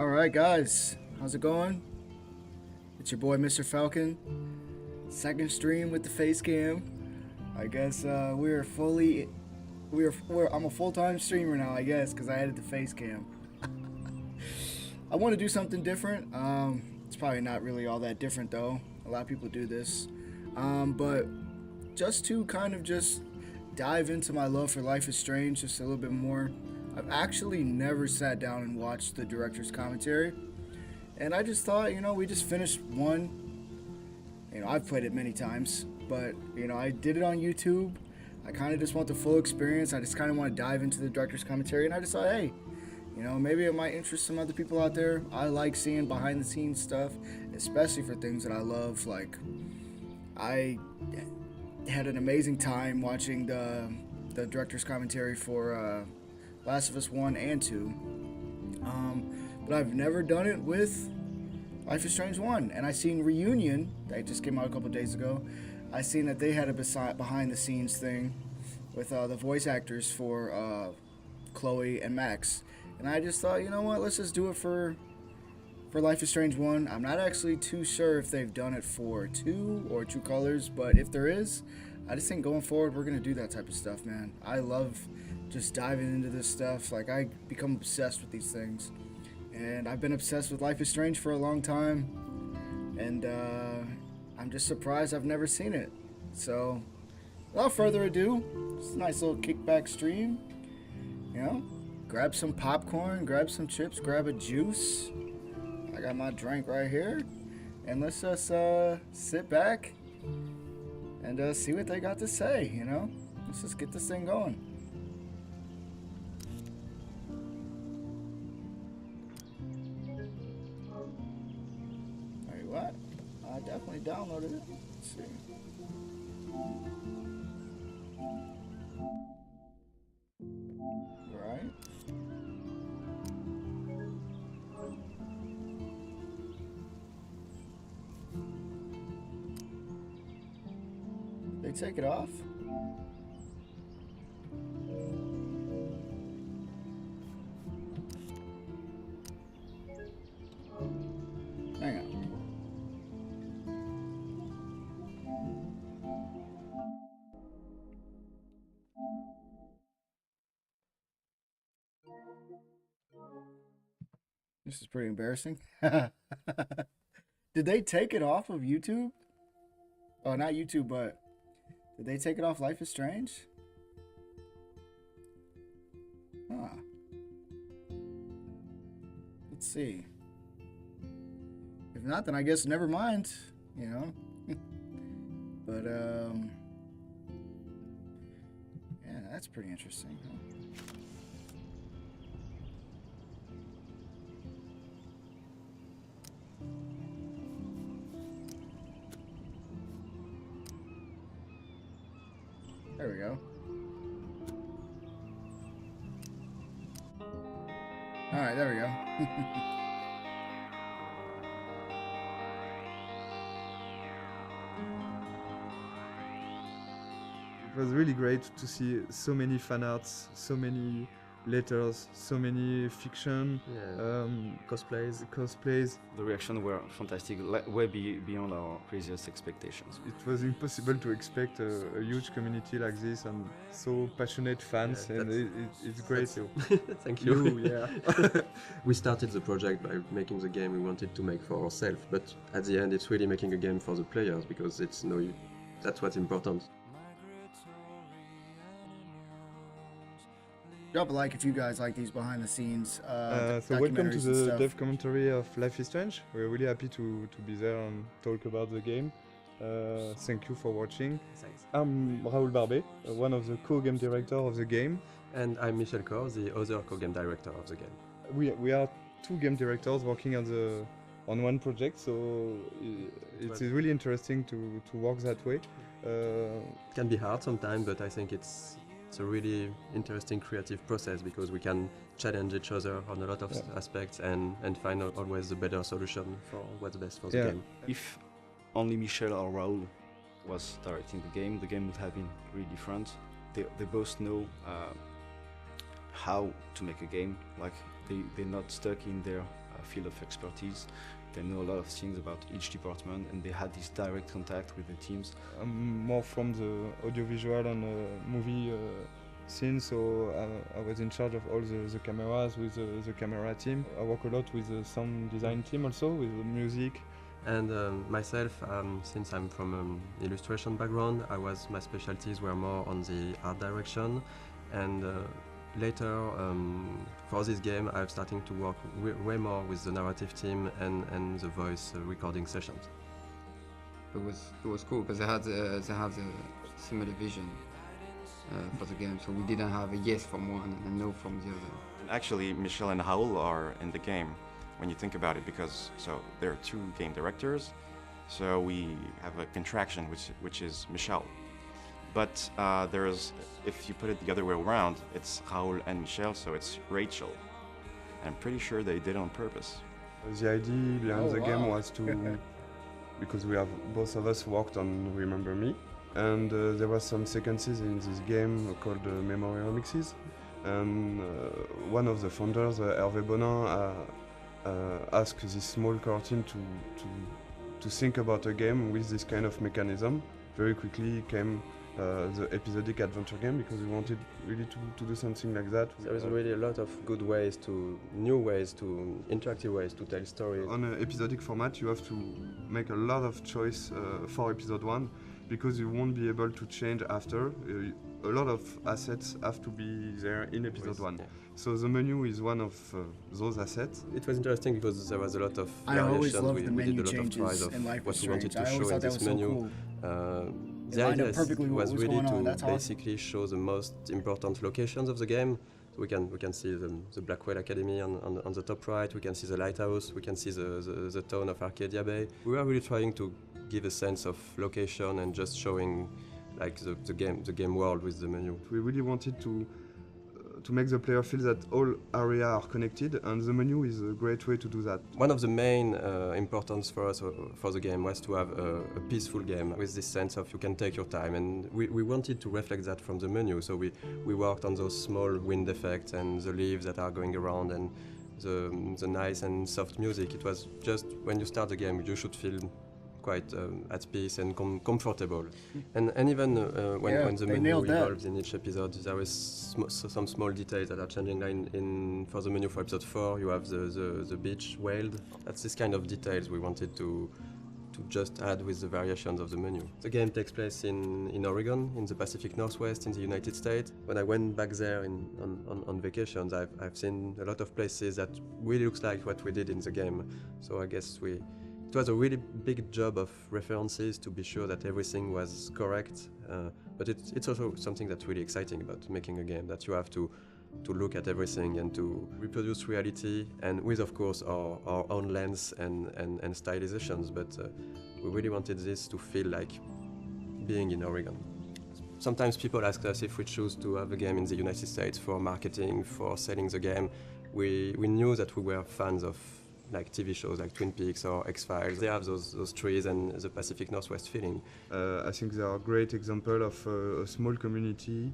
Alright guys, how's it going? It's your boy Mr. Falcon. Second stream with the face cam. I guess we're fully I'm a full-time streamer now, I guess, because I added the face cam. I want to do something different. It's probably not really all that different though. A lot of people do this. But just to kind of just dive into my love for Life is Strange just a little bit more. I've actually never sat down and watched the director's commentary. And I just thought, we just finished one. I've played it many times, but, I did it on YouTube. I kind of just want the full experience. I just kind of want to dive into the director's commentary. And I just thought, hey, maybe it might interest some other people out there. I like seeing behind the scenes stuff, especially for things that I love. Like, I had an amazing time watching the director's commentary for Last of Us 1 and 2. But I've never done it with Life is Strange 1. And I seen Reunion, that just came out a couple days ago. I seen that they had a behind the scenes thing with the voice actors for Chloe and Max. And I just thought, you know what, let's just do it for Life is Strange 1. I'm not actually too sure if they've done it for 2 or True Colors, but if there is, I just think going forward we're going to do that type of stuff, man. I love just diving into this stuff. Like, I become obsessed with these things. And I've been obsessed with Life is Strange for a long time. And I'm just surprised I've never seen it. So, without further ado, it's a nice little kickback stream. Grab some popcorn, grab some chips, grab a juice. I got my drink right here. And let's just sit back and see what they got to say, Let's just get this thing going. Tell you what, I definitely downloaded it. Let's see. Right. They take it off? Hang on. This is pretty embarrassing. Did they take it off of YouTube? Oh, not YouTube, but did they take it off Life is Strange? Huh. Let's see. If not, then I guess never mind, But, yeah, that's pretty interesting, huh? There we go. Alright, there we go. It was really great to see so many fan arts, so many letters, so many fiction, cosplays. The reactions were fantastic, way beyond our craziest expectations. It was impossible to expect a huge community like this and so passionate fans, and it's great. Thank you. Yeah. We started the project by making the game we wanted to make for ourselves, but at the end it's really making a game for the players, because that's what's important. Drop a like if you guys like these behind the scenes so welcome to documentaries and the stuff. dev commentary of Life is Strange. We're really happy to be there and talk about the game. Thank you for watching. Thanks. I'm Raoul Barbet, one of the co-game director of the game. And I'm Michel Kor, the other co-game director of the game. We are two game directors working on one project, so it's really interesting to work that way. It can be hard sometimes, but I think it's a really interesting creative process, because we can challenge each other on a lot of aspects and find out always the better solution for what's best for the game. If only Michel or Raoul was directing the game would have been really different. They both know how to make a game. Like they're not stuck in their field of expertise. They know a lot of things about each department, and they had this direct contact with the teams. I'm more from the audiovisual and movie scene, so I was in charge of all the cameras with the camera team. I work a lot with the sound design team also, with the music. And myself, since I'm from an illustration background, my specialties were more on the art direction, and later for this game I'm starting to work way more with the narrative team and the voice recording sessions. It was cool because they have a similar vision for the game, so we didn't have a yes from one and a no from the other. Actually, Michel and Raoul are in the game when you think about it, because there are two game directors, so we have a contraction which is Michel. But if you put it the other way around, it's Raoul and Michel, so it's Rachel. And I'm pretty sure they did it on purpose. The idea behind the game wow. was to, because both of us worked on Remember Me, and there was some sequences in this game called Memory Remixes, and one of the founders, Hervé Bonin, asked this small core team to think about a game with this kind of mechanism. Very quickly came the episodic adventure game, because we wanted really to do something like that. There is really a lot of good ways interactive ways to tell stories. On an episodic format, you have to make a lot of choice for episode 1, because you won't be able to change after. A lot of assets have to be there in episode 1. Yeah. So the menu is one of those assets. It was interesting because there was a lot of I always variations. loved the We menu did a lot of tries changes of in Life what is we wanted Strange. to I always show in thought that this was so menu. cool. The lined idea up perfectly with was what was really going on. to That's awesome. basically show the most important locations of the game. So we can see the Blackwell Academy on the top right. We can see the lighthouse. We can see the town of Arcadia Bay. We were really trying to give a sense of location and just showing like the game world with the menu. We really wanted to make the player feel that all areas are connected, and the menu is a great way to do that. One of the main importance for us for the game was to have a peaceful game with this sense of you can take your time, and we wanted to reflect that from the menu. So we worked on those small wind effects and the leaves that are going around and the nice and soft music. It was just when you start the game, you should feel quite at peace and comfortable. And even when the they menu nailed that. evolves in each episode, there is some small details that are changing. Like for the menu for episode 4, you have the beach wailed. That's this kind of details we wanted to just add with the variations of the menu. The game takes place in Oregon, in the Pacific Northwest, in the United States. When I went back there on vacations, I've seen a lot of places that really looks like what we did in the game. So I guess it was a really big job of references to be sure that everything was correct. But it's also something that's really exciting about making a game, that you have to look at everything and to reproduce reality, and with, of course, our own lens and stylizations. But we really wanted this to feel like being in Oregon. Sometimes people ask us if we choose to have a game in the United States for marketing, for selling the game. We knew that we were fans of like TV shows like Twin Peaks or X-Files. They have those trees and the Pacific Northwest feeling. I think they are a great example of a small community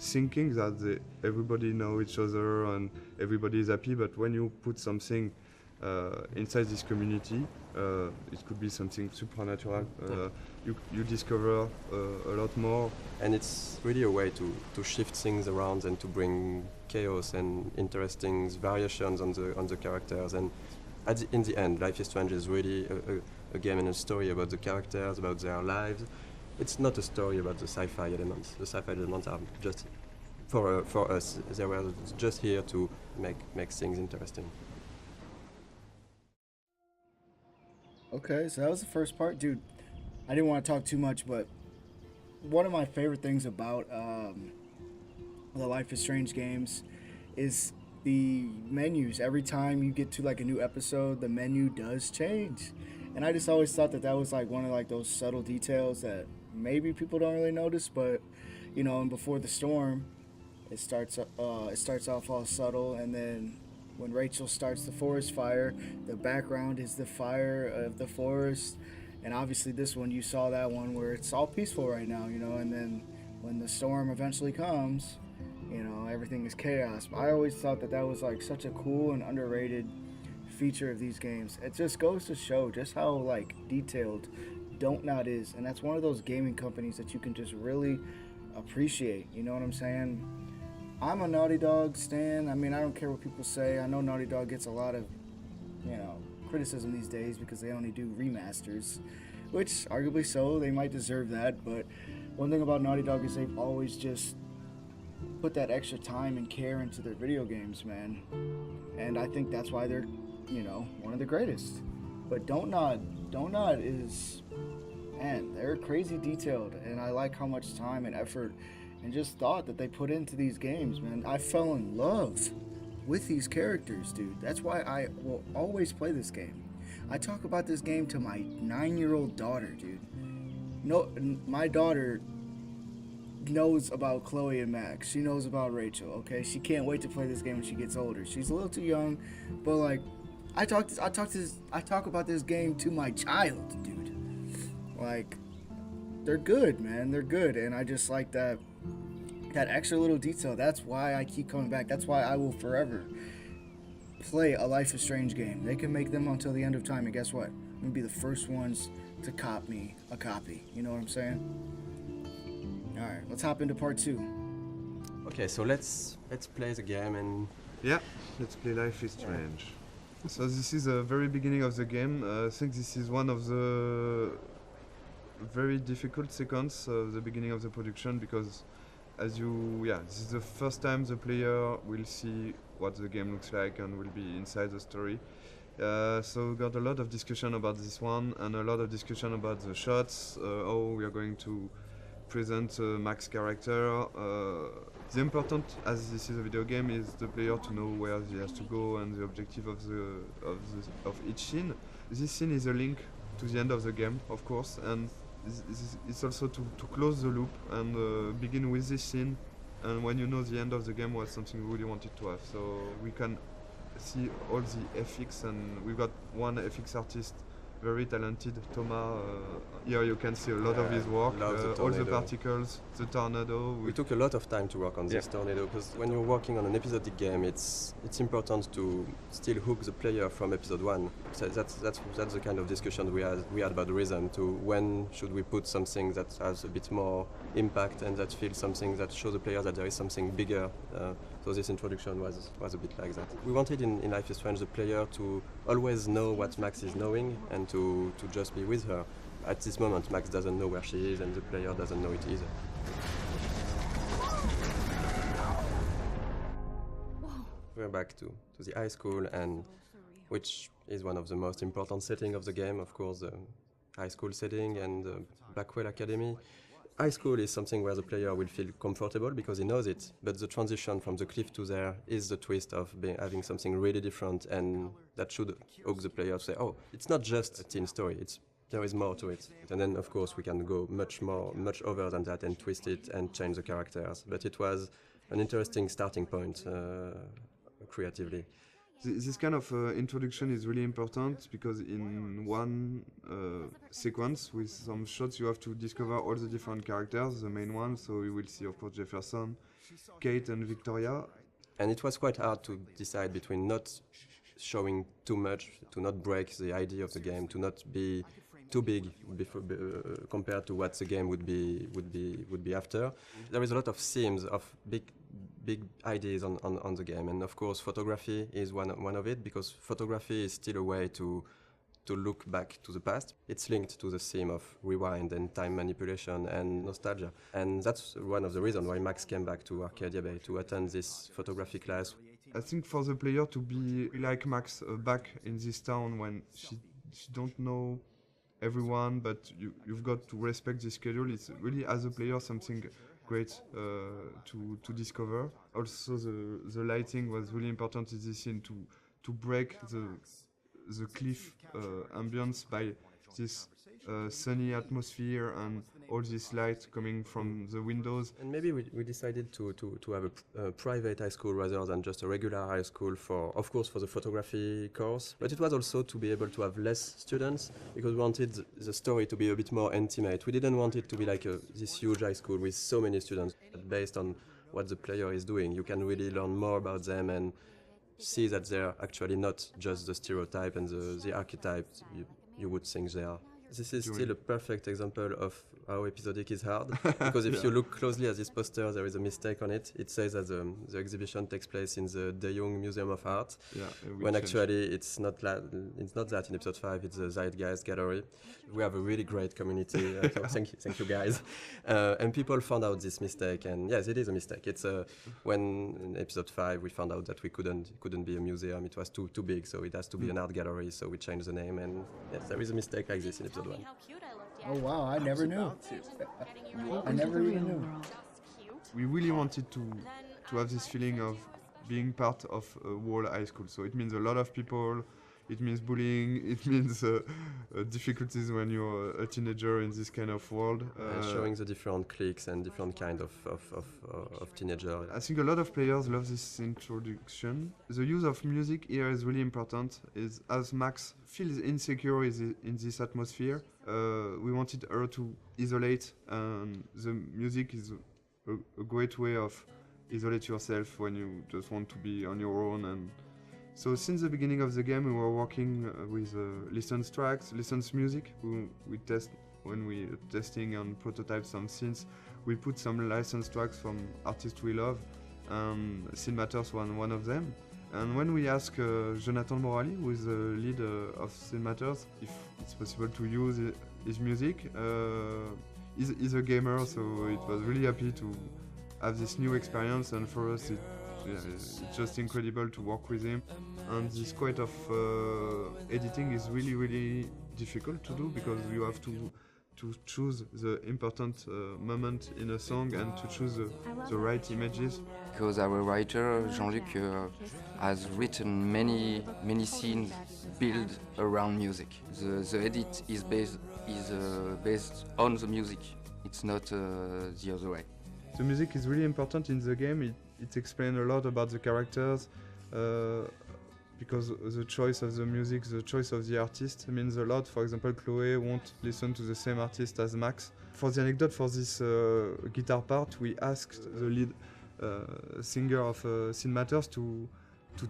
thinking that everybody know each other and everybody is happy, but when you put something inside this community, it could be something supernatural. You discover a lot more. And it's really a way to shift things around and to bring chaos and interesting variations on the characters. And in the end, Life is Strange is really a game and a story about the characters, about their lives. It's not a story about the sci-fi elements. The sci-fi elements are just for us. They were just here to make things interesting. Okay, so that was the first part. Dude, I didn't want to talk too much, but one of my favorite things about the Life is Strange games is the menus. Every time you get to like a new episode, the menu does change. And I just always thought that was like one of like those subtle details that maybe people don't really notice, but you know, and Before the Storm, it starts off all subtle, and then when Rachel starts the forest fire, the background is the fire of the forest. And obviously this one, you saw that one where it's all peaceful right now, you know, and then when the storm eventually comes, you know, everything is chaos. I always thought that was like such a cool and underrated feature of these games. It just goes to show just how like detailed Dontnod is, and that's one of those gaming companies that you can just really appreciate. You know what I'm saying? I'm a Naughty Dog stan. I mean, I don't care what people say. I know Naughty Dog gets a lot of, criticism these days because they only do remasters, which arguably so, they might deserve that. But one thing about Naughty Dog is they've always just put that extra time and care into their video games, man. And I think that's why they're, one of the greatest. But Dontnod is, man, they're crazy detailed, and I like how much time and effort and just thought that they put into these games, man. I fell in love with these characters, dude. That's why I will always play this game. I talk about this game to my 9-year-old daughter, dude. No, my daughter knows about Chloe and Max. She knows about Rachel, okay? She can't wait to play this game when she gets older. She's a little too young, but like I talk about this game to my child, dude. Like, they're good, man. They're good, and I just like that extra little detail. That's why I keep coming back. That's why I will forever play a Life is Strange game. They can make them until the end of time, and guess what? I'm gonna be the first ones to cop me a copy. You know what I'm saying? All right, let's hop into part 2. Okay, so let's play the game and Yeah, let's play Life is Strange. So this is the very beginning of the game. I think this is one of the very difficult sequence of the beginning of the production because this is the first time the player will see what the game looks like and will be inside the story. So we got a lot of discussion about this one and a lot of discussion about the shots, how we are going to present Mac's character. The important, as this is a video game, is the player to know where he has to go and the objective of each scene. This scene is a link to the end of the game, of course, and it's also to close the loop and begin with this scene. And when you know the end of the game was something we really wanted to have, so we can see all the FX, and we've got one FX artist, very talented, Thomas. Here you can see a lot of his work, all the particles, the tornado. we took a lot of time to work on this tornado because when you're working on an episodic game, it's important to still hook the player from episode 1. So that's the kind of discussion we had about the rhythm, to when should we put something that has a bit more impact and that feels something that shows the player that there is something bigger. So this introduction was a bit like that. We wanted in Life is Strange the player to always know what Max is knowing and to just be with her. At this moment, Max doesn't know where she is and the player doesn't know it either. We're back to the high school, and which is one of the most important settings of the game, of course, the high school setting and the Blackwell Academy. High school is something where the player will feel comfortable because he knows it, but the transition from the cliff to there is the twist of having something really different, and that should hook the player to say, oh, it's not just a teen story, there is more to it. And then, of course, we can go much over than that and twist it and change the characters. But it was an interesting starting point creatively. This kind of introduction is really important because in one sequence with some shots you have to discover all the different characters, the main ones, so you will see of course Jefferson, Kate and Victoria. And it was quite hard to decide between not showing too much, to not break the idea of the game, to not be too big compared to what the game would be after. There is a lot of themes of big ideas on the game, and of course photography is one of it, because photography is still a way to look back to the past. It's linked to the theme of rewind and time manipulation and nostalgia, and that's one of the reasons why Max came back to Arcadia Bay to attend this photography class. I think for the player to be like Max back in this town when she don't know everyone, but you've got to respect the schedule. It's really, as a player, something great to discover. Also, the lighting was really important in this scene to break the cliff ambience by this sunny atmosphere and all this light coming from the windows. And maybe we decided to have a private high school rather than just a regular high school of course for the photography course, but it was also to be able to have less students because we wanted the story to be a bit more intimate. We didn't want it to be like this huge high school with so many students, but based on what the player is doing, you can really learn more about them and see that they're actually not just the stereotype and the archetype you would think they are. This is still a perfect example of how episodic is hard, because if you look closely at this poster, there is a mistake on it. It says that the exhibition takes place in the De Jong Museum of Art, when actually it's not that in episode 5, it's the Zeitgeist Gallery. We have a really great community, so thank you guys. And people found out this mistake, and yes, it is a mistake. It's when in episode 5 we found out that we couldn't be a museum, it was too big, so it has to be an art gallery, so we changed the name, and yes, there is a mistake like this in episode 1. Oh wow, I never knew. I never even knew. We really wanted to have this feeling of being part of a whole high school. So it means a lot of people, it means bullying, it means difficulties when you're a teenager in this kind of world. And showing the different cliques and different kind of teenager. I think a lot of players love this introduction. The use of music here is really important. Is as Max feels insecure in this atmosphere, we wanted her to isolate, and the music is a great way of isolate yourself when you just want to be on your own. And so since the beginning of the game, we were working with licensed tracks, licensed music. We test when we are testing and prototype some scenes. We put some licensed tracks from artists we love, and Sin Matters was one of them. And when we asked Jonathan Morali, who is the lead of Sin Matters, if it's possible to use his music, he's a gamer, so it was really happy to have this new experience, and for us it's just incredible to work with him. And this kind of editing is really difficult to do, because you have to choose the important moment in a song and to choose the right images. Because our writer Jean-Luc has written many scenes built around music. The edit is based on the music. It's not the other way. The music is really important in the game. It explains a lot about the characters, because the choice of the music, the choice of the artist means a lot. For example, Chloe won't listen to the same artist as Max. For the anecdote, for this guitar part, we asked the lead singer of Sin Matters to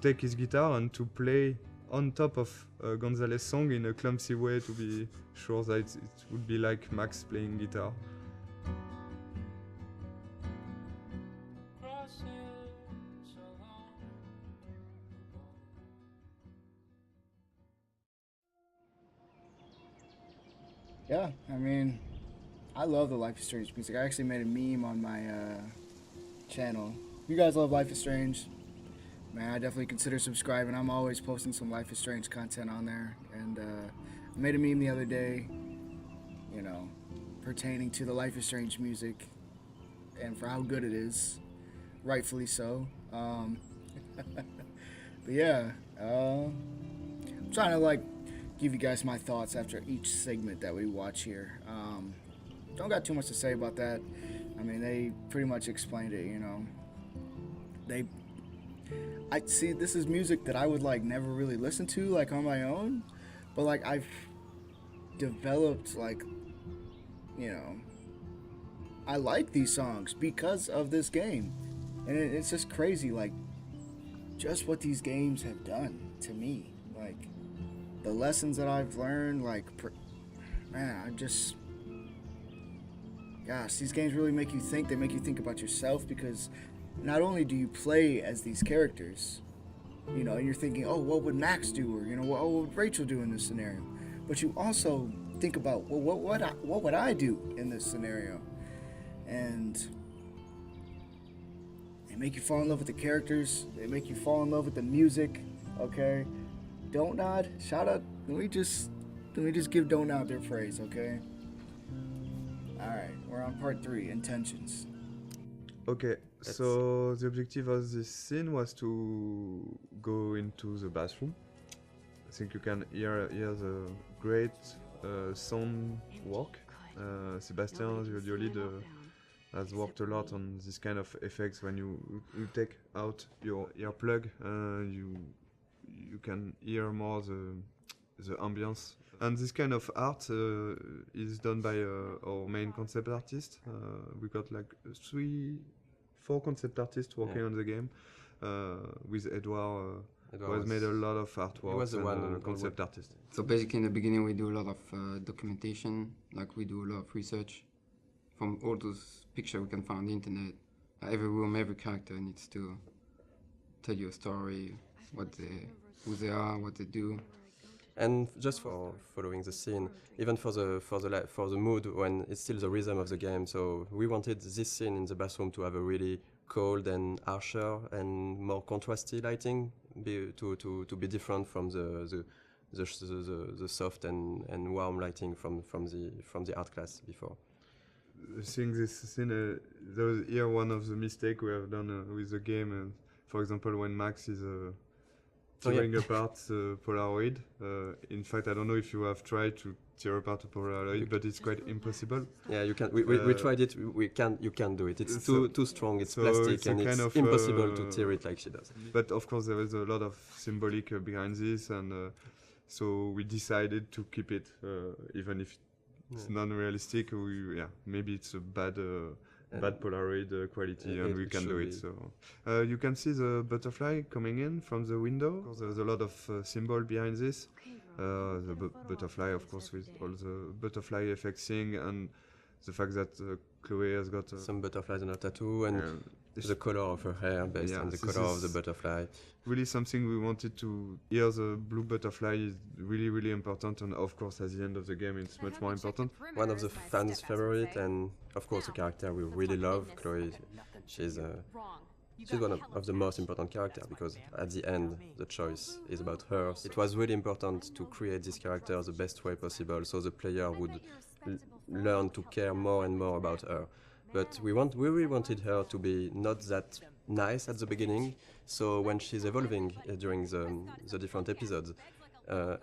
take his guitar and to play on top of Gonzalez's song in a clumsy way, to be sure that it would be like Max playing guitar. Yeah, I mean, I love the Life is Strange music. I actually made a meme on my channel. If you guys love Life is Strange, man, I definitely consider subscribing. I'm always posting some Life is Strange content on there. And I made a meme the other day, you know, pertaining to the Life is Strange music and for how good it is, rightfully so. But yeah, I'm trying to like give you guys my thoughts after each segment that we watch here. Don't got too much to say about that. I mean, they pretty much explained it, you know. I see, this is music that I would like never really listen to like on my own, but like I've developed like, you know, I like these songs because of this game. And it's just crazy, like just what these games have done to me. Like the lessons that I've learned, like, man, I just, gosh, these games really make you think. They make you think about yourself, because not only do you play as these characters, you know, and you're thinking, oh, what would Max do, or, you know, what would Rachel do in this scenario? But you also think about, well, what would I do in this scenario? And they make you fall in love with the characters. They make you fall in love with the music, okay? Don't Nod, shout out. Let me just give Don't Nod their praise, okay? Alright, we're on part 3, intentions. Okay, so the objective of this scene was to go into the bathroom. I think you can hear the great sound work. Sebastian, the audio lead, has worked a lot on this kind of effects. When you take out your earplug, you can hear more the ambience. And this kind of art is done by our main concept artist. We got like 4 concept artists working on the game, with Edouard who has made a lot of artwork. He was the and one concept artist. So basically, in the beginning, we do a lot of documentation, like we do a lot of research. From all those pictures we can find on the internet, every room, every character needs to tell you a story, who they are, what they do. And just for following the scene, even for the mood when it's still the rhythm of the game. So we wanted this scene in the bathroom to have a really cold and harsher and more contrasty lighting, to be different from the soft and warm lighting from the art class before. Seeing this scene, there was here one of the mistakes we have done with the game. For example, when Max is tearing apart the Polaroid. In fact, I don't know if you have tried to tear apart a Polaroid, but it's quite impossible. Yeah, you can. We tried it. You can't do it. It's too strong. It's plastic, it's and it's impossible to tear it like she does. But of course, there is a lot of symbolic behind this, and so we decided to keep it, even if it's non-realistic. Maybe it's a bad Polaroid quality, and we can do it. So you can see the butterfly coming in from the window. Of course, there's a lot of symbol behind this. The butterfly, of course, with all the butterfly effects thing, and the fact that Chloe has got some butterflies on her tattoo, and the color of her hair based on the color of the butterfly. Really something we wanted to. Here the blue butterfly is really, really important, and of course at the end of the game it's much more important. One of the fans' favorite, and of course a character we really love, Chloe. She's one of the most important characters, because at the end the choice is about her. It was really important to create this character the best way possible, so the player would learn to care more and more about her. But we really wanted her to be not that nice at the beginning, so when she's evolving during the different episodes,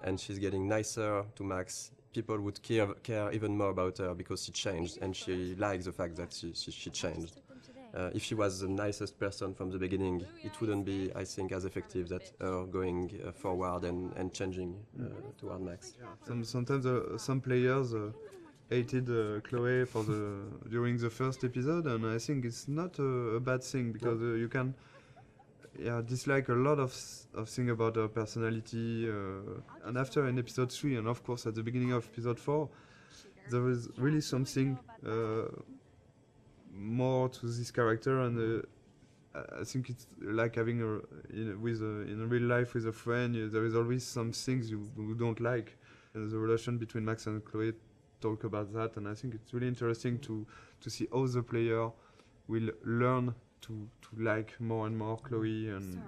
and she's getting nicer to Max, people would care even more about her because she changed, and she likes the fact that she changed. If she was the nicest person from the beginning, it wouldn't be, I think, as effective that her going forward and changing toward Max. Sometimes some players hated Chloe during the first episode, and I think it's not a bad thing, because you can dislike a lot of things about her personality, and after in episode 3, and of course at the beginning of episode 4, there was really something more to this character, and I think it's like having in real life with a friend. There is always some things you don't like, and the relation between Max and Chloe talk about that, and I think it's really interesting to see how the player will learn to like more and more Chloe. And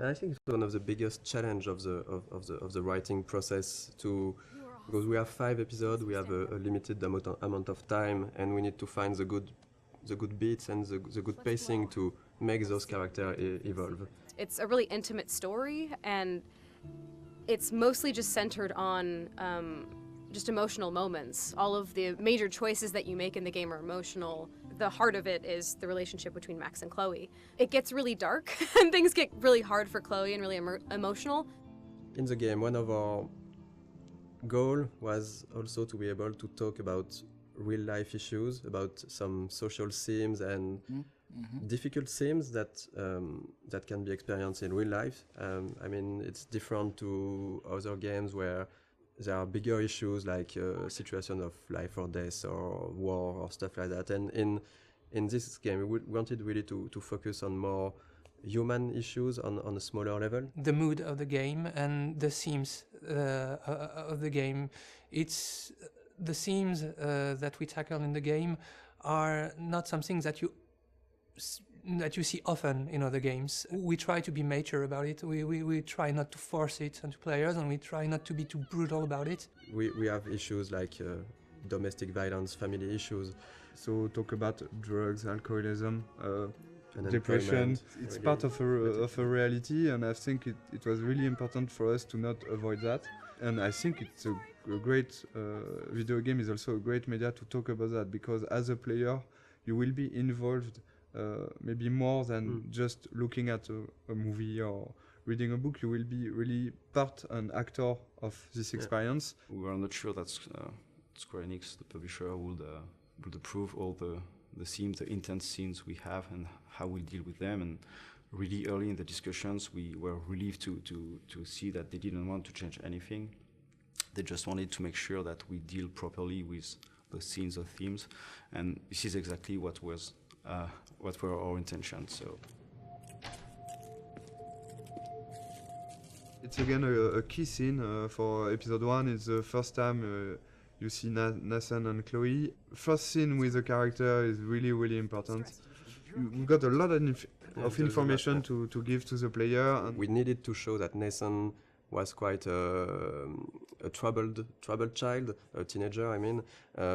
I think it's one of the biggest challenge of the writing process, because we have 5 episodes, we have a limited amount of time, and we need to find the good beats and the good pacing to make those characters evolve. It's a really intimate story, and it's mostly just centered on just emotional moments. All of the major choices that you make in the game are emotional. The heart of it is the relationship between Max and Chloe. It gets really dark, and things get really hard for Chloe and really emotional. In the game, one of our goals was also to be able to talk about real-life issues, about some social themes and difficult themes that can be experienced in real life. I mean, it's different to other games where there are bigger issues like situation of life or death or war or stuff like that. And in this game, we wanted really to focus on more human issues on a smaller level. The mood of the game and the themes of the game. It's the themes that we tackle in the game are not something that you see often in other games. We try to be mature about it. We try not to force it onto players, and we try not to be too brutal about it. We have issues like domestic violence, family issues. So talk about drugs, alcoholism, And depression. It's really part of a reality, and I think it was really important for us to not avoid that. And I think it's a great video game is also a great media to talk about that, because as a player you will be involved maybe more than just looking at a movie or reading a book. You will be really part and actor of this experience. We were not sure that Square Enix, the publisher, would approve all the themes, the intense scenes we have, and how we deal with them. And really early in the discussions, we were relieved to see that they didn't want to change anything. They just wanted to make sure that we deal properly with the scenes or themes, and this is exactly what were our intentions. So. It's again a key scene for episode 1. It's the first time you see Nathan and Chloe. First scene with the character is really, really important. We got a lot of information to give to the player. And we needed to show that Nathan was quite a troubled child, a teenager, I mean.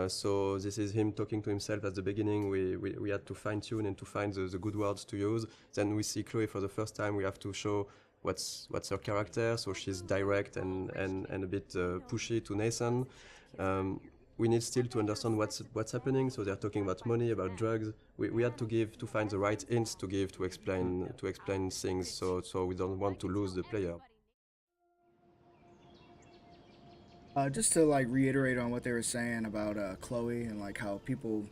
So this is him talking to himself at the beginning. We had to fine-tune and to find the good words to use. Then we see Chloe for the first time. We have to show what's her character, so she's direct and a bit pushy to Nathan. We need still to understand what's happening. So they're talking about money, about drugs. We had to find the right hints to give to explain things. So we don't want to lose the player. Just to like reiterate on what they were saying about Chloe and like how people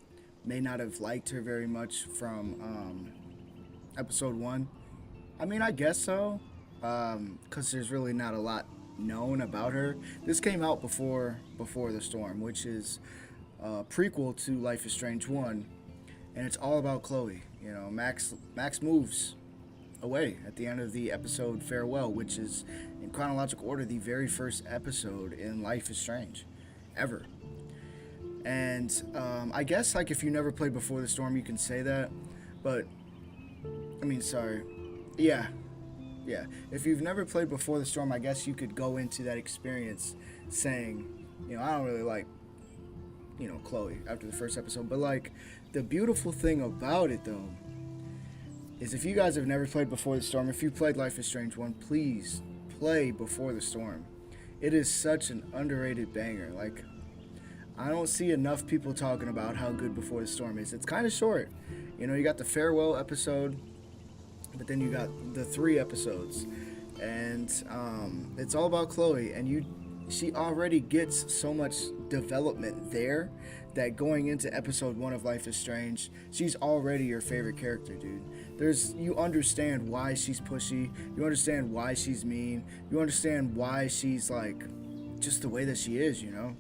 may not have liked her very much from episode 1. I mean, I guess so, because there's really not a lot known about her. This came out before the Storm, which is a prequel to Life is Strange 1, and it's all about Chloe. You know, Max moves away at the end of the episode Farewell, which is in chronological order the very first episode in Life is Strange ever. And I guess like if you never played Before the Storm, you can say that, but I mean, sorry, yeah, if you've never played Before the Storm, I guess you could go into that experience saying, you know, I don't really like, you know, Chloe after the first episode. But like, the beautiful thing about it though is if you guys have never played Before the Storm, if you played Life is Strange 1, please play Before the Storm. It is such an underrated banger. Like, I don't see enough people talking about how good Before the Storm is. It's kind of short. You know, you got the Farewell episode, but then you got the 3 episodes, and it's all about Chloe, and she already gets so much development there that going into episode 1 of Life is Strange, she's already your favorite character, dude. You understand why she's pushy, you understand why she's mean, you understand why she's like just the way that she is, you know.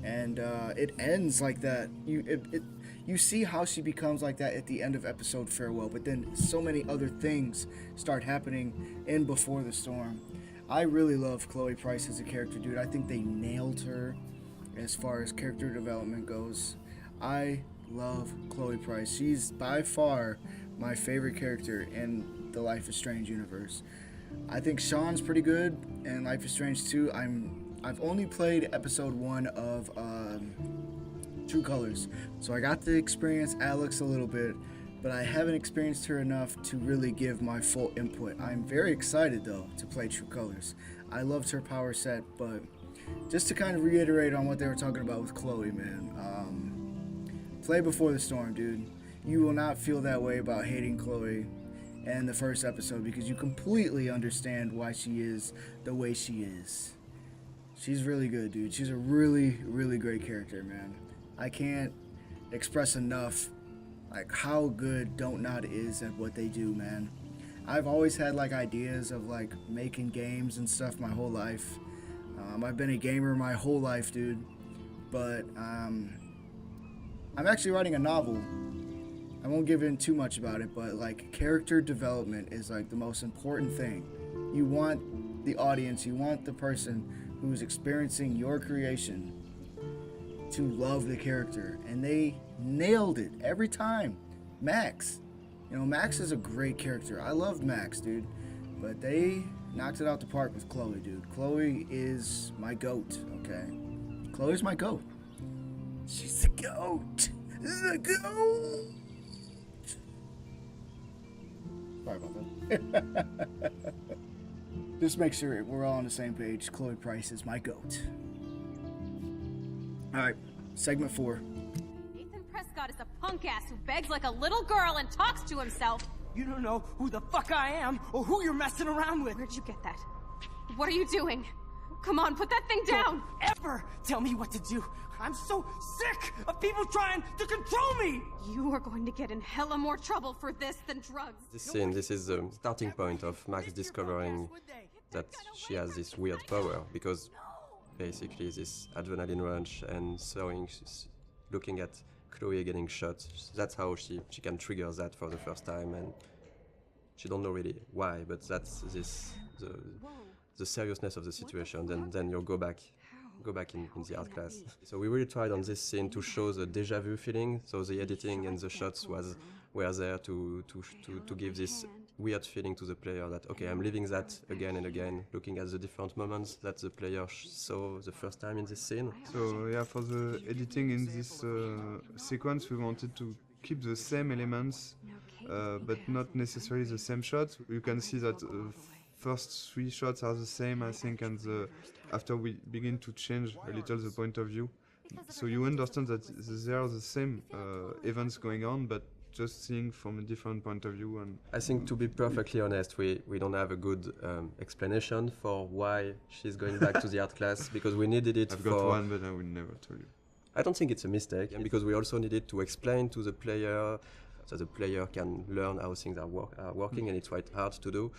And it ends like that. You see how she becomes like that at the end of episode Farewell, but then so many other things start happening in Before the Storm. I really love Chloe Price as a character, dude. I think they nailed her as far as character development goes. I love Chloe Price. She's by far my favorite character in the Life is Strange universe. I think Sean's pretty good in Life is Strange 2. I've only played episode 1 of True Colors, so I got to experience Alex a little bit, but I haven't experienced her enough to really give my full input. I'm very excited though to play True Colors. I loved her power set, but just to kind of reiterate on what they were talking about with Chloe, man, play Before the Storm, dude. You will not feel that way about hating Chloe in the first episode because you completely understand why she is the way she is. She's really good, dude. She's a really, really great character, man. I can't express enough like how good Don't Nod is at what they do, man. I've always had like ideas of like making games and stuff my whole life. I've been a gamer my whole life, dude. But I'm actually writing a novel. I won't give in too much about it, but like character development is like the most important thing. You want the audience, you want the person who's experiencing your creation to love the character, and they nailed it every time. Max, you know, Max is a great character. I love Max, dude, but they knocked it out the park with Chloe, dude. Chloe is my goat, okay? Chloe's my goat. She's the goat. The goat. Sorry about that. Just make sure we're all on the same page. Chloe Price is my goat. Alright, segment 4. Nathan Prescott is a punk ass who begs like a little girl and talks to himself. You don't know who the fuck I am or who you're messing around with. Where'd you get that? What are you doing? Come on, put that thing down! Don't ever tell me what to do. I'm so sick of people trying to control me! You are going to get in hella more trouble for this than drugs. This scene, this is the starting point of Max discovering that she has this weird power, because basically this adrenaline rush and looking at Chloe getting shot, that's how she can trigger that for the first time, and she don't know really why, but that's the seriousness of the situation. Then you'll go back in the art class. So we really tried on this scene to show the deja vu feeling. So the editing and the shots were there to give this weird feeling to the player that, okay, I'm living that again and again, looking at the different moments that the player saw the first time in this scene. So yeah, for the editing in this sequence, we wanted to keep the same elements, but not necessarily the same shots. You can see that first 3 shots are the same, I think, and after we begin to change a little the point of view. So you understand that there are the same events going on, but just seeing from a different point of view. And I think, to be perfectly honest, we don't have a good explanation for why she's going back to the art class, because we needed it. I've got one, but I will never tell you. I don't think it's a mistake, because we also needed to explain to the player so the player can learn how things are working, and it's quite hard to do.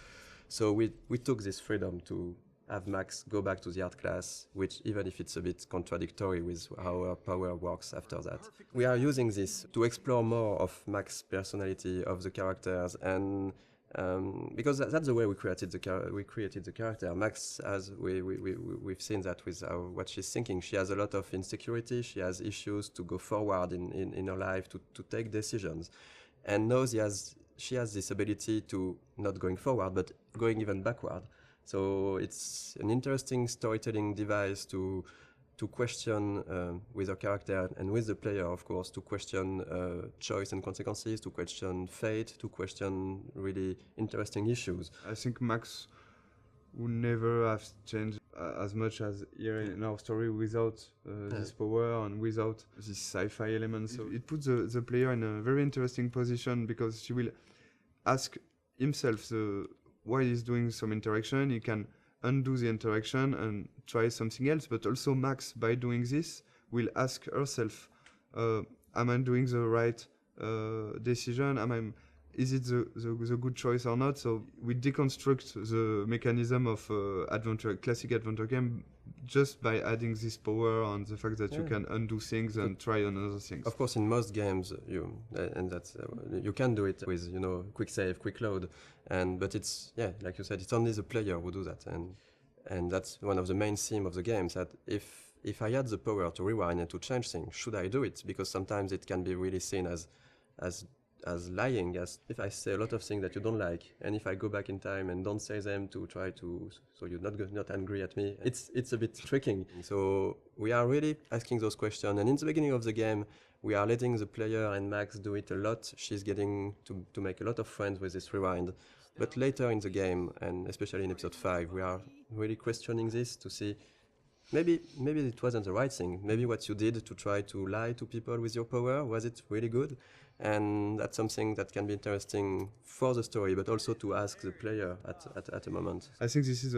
So we took this freedom to have Max go back to the art class, which, even if it's a bit contradictory with how her power works after that. We are using this to explore more of Max's personality, of the characters, and because that's the way we created the character. Max, as we've seen that with what she's thinking. She has a lot of insecurity. She has issues to go forward in her life, to take decisions, and now she has this ability to not going forward, but going even backward. So it's an interesting storytelling device to question with her character and with the player, of course, to question choice and consequences, to question fate, to question really interesting issues. I think Max would never have changed as much as here in our story without this power and without this sci-fi element. So it puts the player in a very interesting position, because she will ask himself why he's doing some interaction. He can undo the interaction and try something else, but also Max, by doing this, will ask herself, am I doing the right decision? Is it the good choice or not? So we deconstruct the mechanism of classic adventure game just by adding this power and the fact that you can undo things and try another things. Of course, in most games, you can do it with quick save, quick load, but it's like you said, it's only the player who do that, and that's one of the main themes of the games. That if I had the power to rewind and to change things, should I do it? Because sometimes it can be really seen as lying, as if I say a lot of things that you don't like, and if I go back in time and don't say them to try to, so you're not angry at me, it's a bit tricking. So we are really asking those questions, and in the beginning of the game, we are letting the player and Max do it a lot. She's getting to make a lot of friends with this rewind. But later in the game, and especially in episode 5, we are really questioning this to see maybe it wasn't the right thing. Maybe what you did to try to lie to people with your power, was it really good? And that's something that can be interesting for the story, but also to ask the player at a moment. I think this is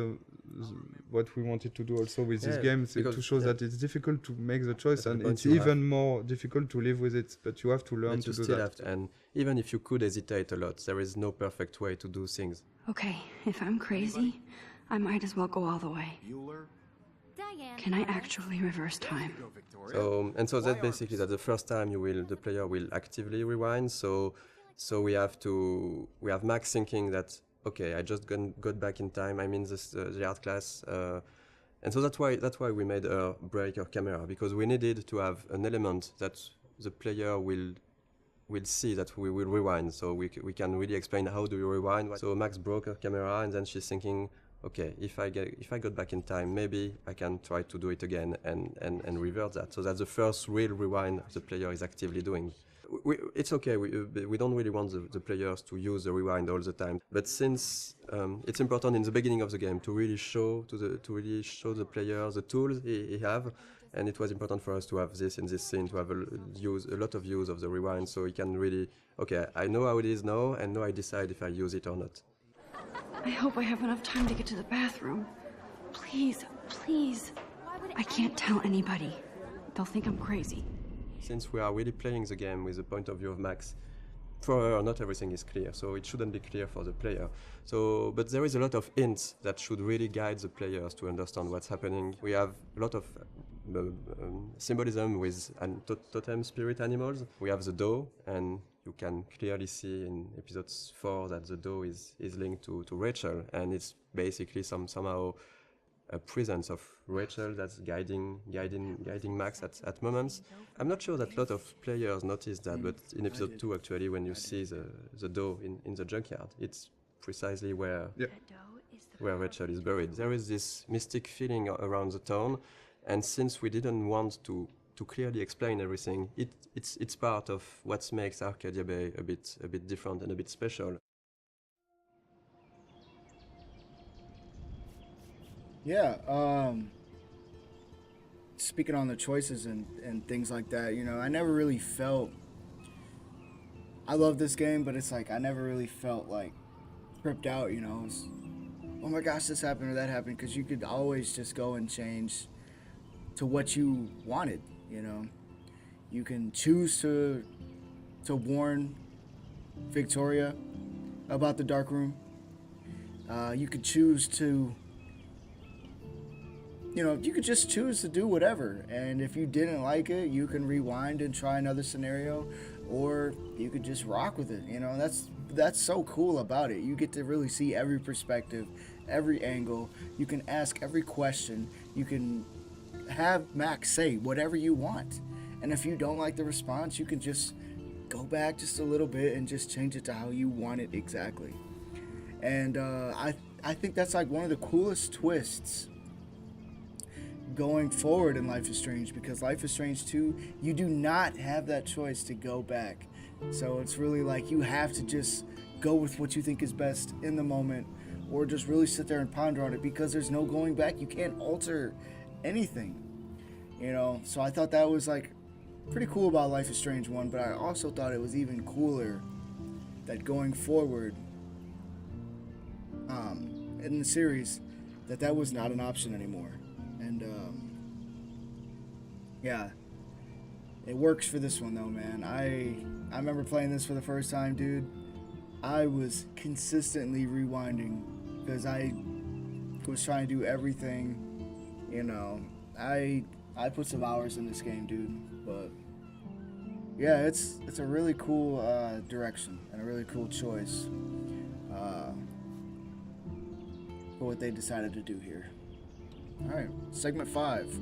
what we wanted to do also with this game, to show that it's difficult to make the choice, and it's even more difficult to live with it, but you have to learn to do that. And even if you could hesitate a lot, there is no perfect way to do things. Okay, if I'm crazy, I might as well go all the way. Can I actually reverse time? So that's basically that the first time the player will actively rewind. So we have Max thinking that, okay, I just got back in time. I'm in the art class, and so that's why we made her break her camera, because we needed to have an element that the player will see that we will rewind. So we can really explain how do you rewind. So Max broke her camera, and then she's thinking, okay, if I got back in time, maybe I can try to do it again and revert that. So that's the first real rewind the player is actively doing. It's okay. We don't really want the players to use the rewind all the time. But since it's important in the beginning of the game to really show the player the tools he have, and it was important for us to have this in this scene, to have a lot of use of the rewind, so he can really, okay, I know how it is now, and now I decide if I use it or not. I hope I have enough time to get to the bathroom. Please, please. I can't tell anybody. They'll think I'm crazy. Since we are really playing the game with the point of view of Max, for her, not everything is clear, so it shouldn't be clear for the player. So, but there is a lot of hints that should really guide the players to understand what's happening. We have a lot of symbolism with totem spirit animals. We have the doe, and you can clearly see in episode 4 that the doe is linked to Rachel, and it's basically somehow a presence of Rachel that's guiding Max at moments. I'm not sure that a lot of players notice that, but in episode 2 actually, when you see the doe in the junkyard, it's precisely where Rachel is buried. There is this mystic feeling around the town, and since we didn't want to clearly explain everything, it's part of what makes Arcadia Bay a bit different and a bit special. Yeah, speaking on the choices and things like that, you know, I never really felt, I love this game, but it's like, I never really felt like tripped out, you know, it's, oh my gosh, this happened or that happened, because you could always just go and change to what you wanted, you know. You can choose to warn Victoria about the dark room. You could choose to, you know, you could just choose to do whatever, and if you didn't like it, you can rewind and try another scenario, or you could just rock with it, you know. That's so cool about it. You get to really see every perspective, every angle. You can ask every question. You can have Max say whatever you want, and if you don't like the response, you can just go back just a little bit and just change it to how you want it exactly. And I think that's like one of the coolest twists going forward in Life is Strange, because Life is Strange 2, you do not have that choice to go back. So it's really like you have to just go with what you think is best in the moment, or just really sit there and ponder on it, because there's no going back. You can't alter anything, you know. So I thought that was like pretty cool about Life is Strange 1, but I also thought it was even cooler that going forward in the series, that was not an option anymore. And yeah, it works for this one though, man. I remember playing this for the first time, dude. I was consistently rewinding because I was trying to do everything, you know. I put some hours in this game, dude. But yeah, it's a really cool direction and a really cool choice for what they decided to do here. Alright, segment 5.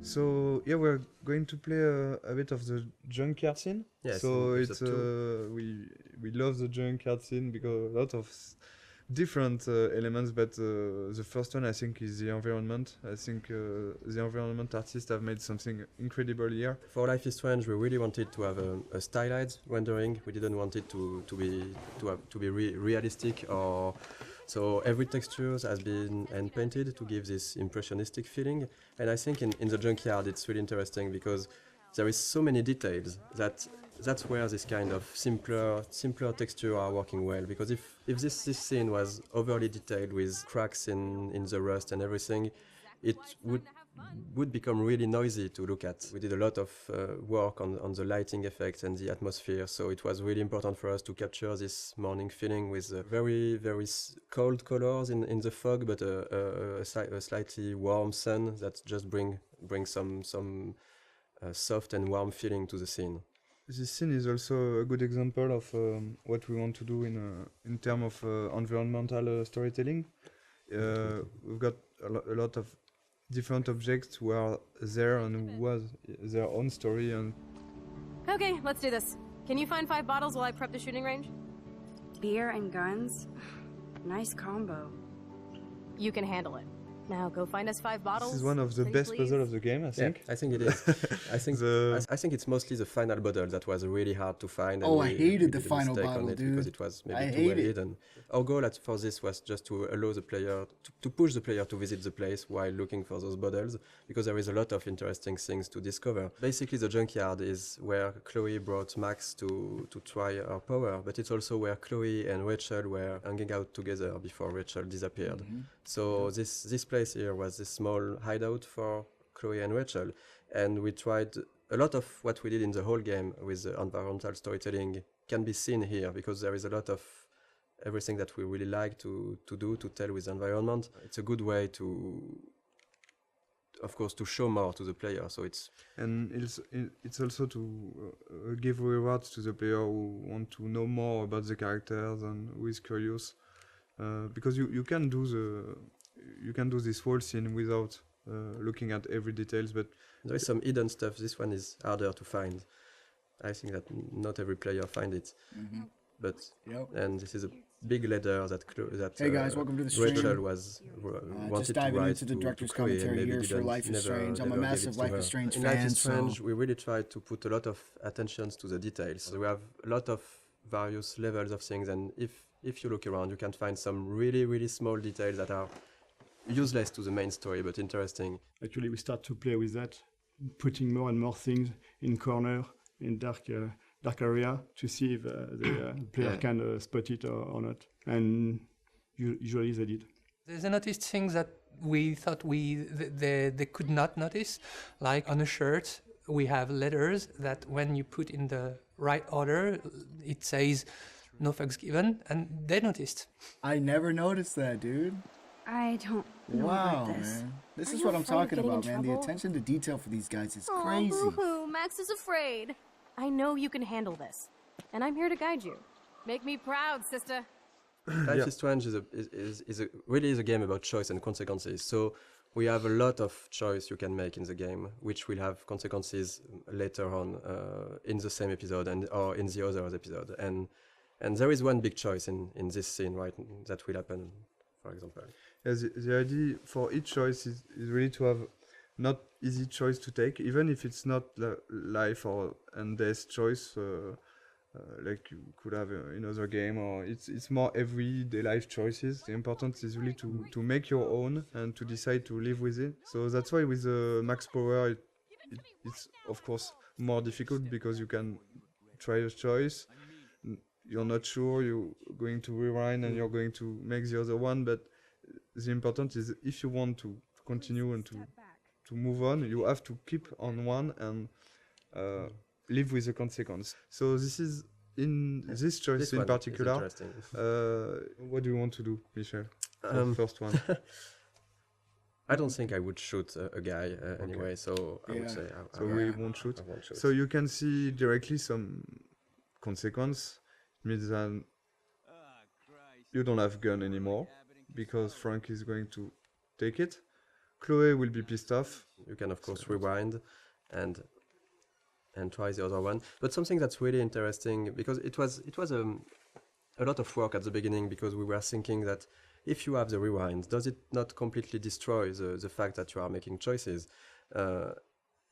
So yeah, we're going to play a bit of the junkyard scene. Yes, so it's we love the junkyard scene because a lot of different elements, but the first one I think is the environment. I think the environment artists have made something incredible here. For Life is Strange, we really wanted to have a stylized rendering. We didn't want it to be realistic, or so every texture has been hand painted to give this impressionistic feeling. And I think in the junkyard it's really interesting because there is so many details that's where this kind of simpler texture are working well. Because if this scene was overly detailed with cracks in the rust and everything, it would become really noisy to look at. We did a lot of work on the lighting effects and the atmosphere, so it was really important for us to capture this morning feeling with very, very cold colors in the fog, but a slightly warm sun that just bring some soft and warm feeling to the scene. This scene is also a good example of what we want to do in terms of environmental storytelling. We've got a lot of different objects who are there and who has their own story. And Okay, let's do this. Can you find 5 bottles while I prep the shooting range? Beer and guns? Nice combo. You can handle it. Now go find us 5 bottles. this is one of the best puzzles of the game, I think. Yeah, I think it is. I think it's mostly the final bottle that was really hard to find. Oh, I hated the final bottle, dude. Because it was maybe too well hidden. Our goal for this was just to allow the player to push the player to visit the place while looking for those bottles, because there is a lot of interesting things to discover. Basically, the junkyard is where Chloe brought Max to try her power, but it's also where Chloe and Rachel were hanging out together before Rachel disappeared. Mm-hmm. So this place place here was this small hideout for Chloe and Rachel, and we tried a lot of what we did in the whole game with the environmental storytelling can be seen here, because there is a lot of everything that we really like to tell with the environment. It's a good way to, of course, to show more to the player. So it's also to give rewards to the player who want to know more about the characters and who is curious, because you can do this whole scene without looking at every details, but there is some hidden stuff. This one is harder to find. I think that not every player find it. But and this is a big letter that hey guys, welcome to the stream. Rachel was wanted just diving to write into the director's to Chloe, commentary and here maybe for Life is Strange. I'm a massive Life is Strange in fan. Life is Strange, so we really tried to put a lot of attention to the details. So we have a lot of various levels of things, and if you look around, you can find some really small details that are useless to the main story but interesting. Actually, we start to play with that, putting more and more things in corner, in dark area, to see if the player can spot it or not. And usually they did. There's a noticed things that we thought they could not notice, like on a shirt we have letters that when you put in the right order, it says no fucks given, and they noticed. I never noticed that, dude. I don't know Wow, about this. man. This Are is you what I'm afraid of talking getting about, in man. The trouble? attention to detail for these guys is Aw, crazy. boo-hoo, Max is afraid. I know you can handle this, and I'm here to guide you. Make me proud, sister. Life is Strange is a game about choice and consequences. So we have a lot of choice you can make in the game, which will have consequences later on in the same episode or in the other episode. And there is one big choice in this scene, right, that will happen, for example. Yeah, the idea for each choice is really to have not easy choice to take, even if it's not life or and death choice, like you could have in other game, or it's more everyday life choices. The important is really to make your own and to decide to live with it. So that's why with max power, it's of course more difficult, because you can try a choice, you're not sure, you're going to rewind and you're going to make the other one, but the important is if you want to continue and to move on, you have to keep on one and live with the consequence. So this is in this choice This in one is particular. interesting. What do you want to do, Michel? First one. I don't think I would shoot a guy anyway, so I would say we won't shoot. I won't shoot. So you can see directly some consequence. It means that you don't have gun anymore, because Frank is going to take it. Chloe will be pissed off. You can of course rewind and try the other one. But something that's really interesting, because it was a lot of work at the beginning, because we were thinking that if you have the rewind, does it not completely destroy the fact that you are making choices?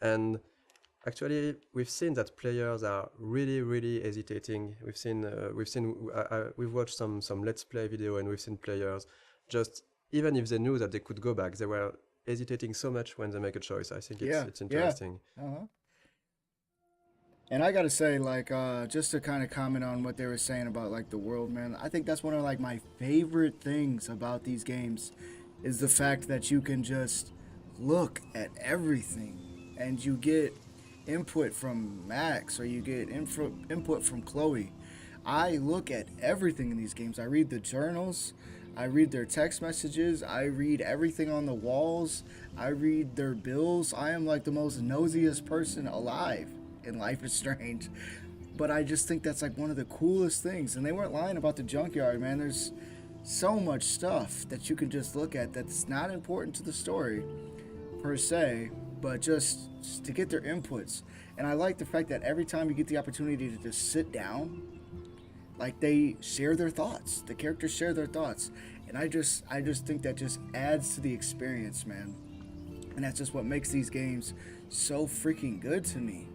And actually, we've seen that players are really hesitating. We've watched some Let's Play video, and we've seen players just, even if they knew that they could go back, they were hesitating so much when they make a choice. I think it's interesting. Yeah. Uh-huh. And I gotta say, like, just to kind of comment on what they were saying about, like, the world, man, I think that's one of, like, my favorite things about these games is the fact that you can just look at everything and you get input from Max, or you get input from Chloe. I look at everything in these games. I read the journals, I read their text messages, I read everything on the walls, I read their bills. I am like the most nosiest person alive in Life is Strange. But I just think that's like one of the coolest things. And they weren't lying about the junkyard, man. There's so much stuff that you can just look at that's not important to the story per se, but just to get their inputs. And I like the fact that every time you get the opportunity to just sit down, like, they share their thoughts. The characters share their thoughts. And I just think that just adds to the experience, man. And that's just what makes these games so freaking good to me.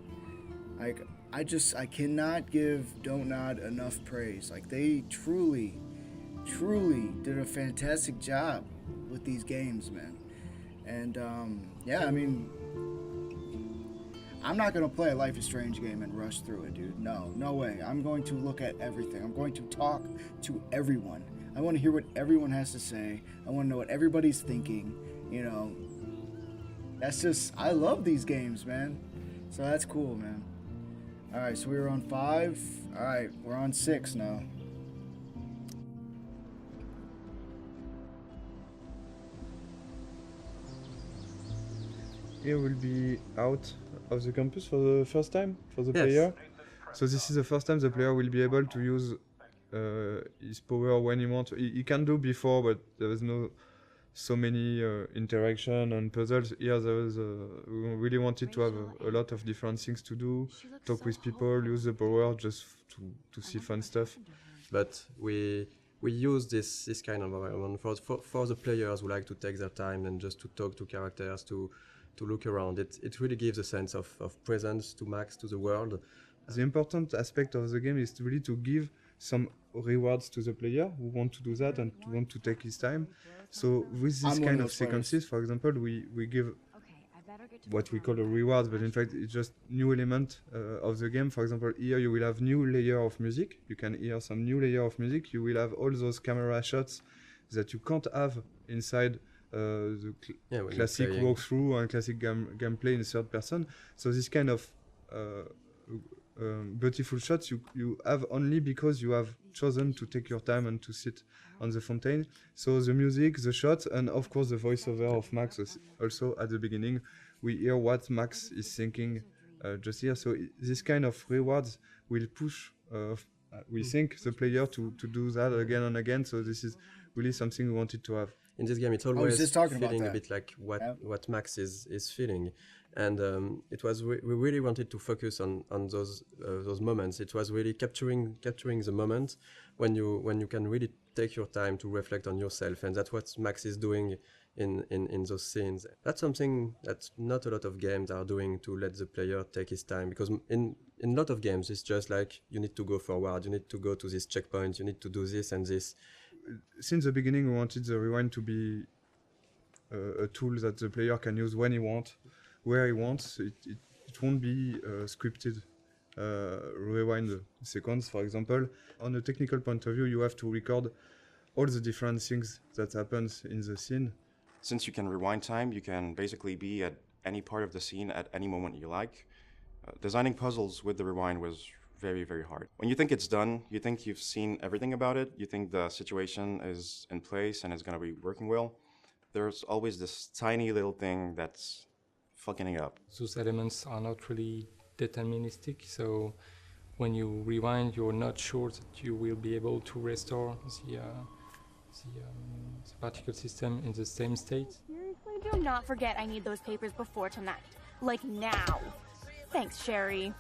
Like, I cannot give Don't Nod enough praise. Like, they truly did a fantastic job with these games, man. And yeah, I mean, I'm not going to play a Life is Strange game and rush through it, dude. No way. I'm going to look at everything. I'm going to talk to everyone. I want to hear what everyone has to say. I want to know what everybody's thinking. you know, that's just, I love these games, man. So that's cool, man. All right, so we were on 5. All right, we're on 6 now. Here will be out of the campus for the first time for the Yes. player. So this is the first time the player will be able to use his power when he wants. He can do before, but there was no so many interaction and puzzles. Here there was we really wanted to have a lot of different things to do, talk with people, use the power just to see fun stuff. But we use this kind of environment for the players who like to take their time and just to talk to characters, to look around. It really gives a sense of presence to Max, to the world. The important aspect of the game is really to give some rewards to the player who want to do that and to want to take his time. So with this kind of sequences, for example, we give what we call a reward, but in fact it's just new element of the game. For example, here you will have new layer of music. You can hear some new layer of music. You will have all those camera shots that you can't have inside the classic walkthrough and classic gameplay in third person. So this kind of beautiful shots you have only because you have chosen to take your time and to sit on the fountain. So the music, the shots, and of course the voiceover of Max also at the beginning. We hear what Max is thinking just here. So this kind of rewards will push, we think, the player to do that again and again. So this is really something we wanted to have. In this game, it's always feeling a bit like what Max is feeling. And it was we really wanted to focus on those moments. It was really capturing the moment when you can really take your time to reflect on yourself, and that's what Max is doing in those scenes. That's something that not a lot of games are doing, to let the player take his time, because in a lot of games it's just like you need to go forward, you need to go to this checkpoint, you need to do this and this. Since the beginning we wanted the rewind to be a tool that the player can use when he wants, where he wants. It won't be scripted rewind sequence, for example. On a technical point of view, you have to record all the different things that happens in the scene. Since you can rewind time, you can basically be at any part of the scene at any moment you like. Designing puzzles with the rewind was very, very hard. When you think it's done, you think you've seen everything about it, you think the situation is in place and is going to be working well. There's always this tiny little thing that's fucking it up. Those elements are not really deterministic, so when you rewind, you're not sure that you will be able to restore the particle system in the same state. Seriously, do not forget I need those papers before tonight. Like now. Thanks, Sherry.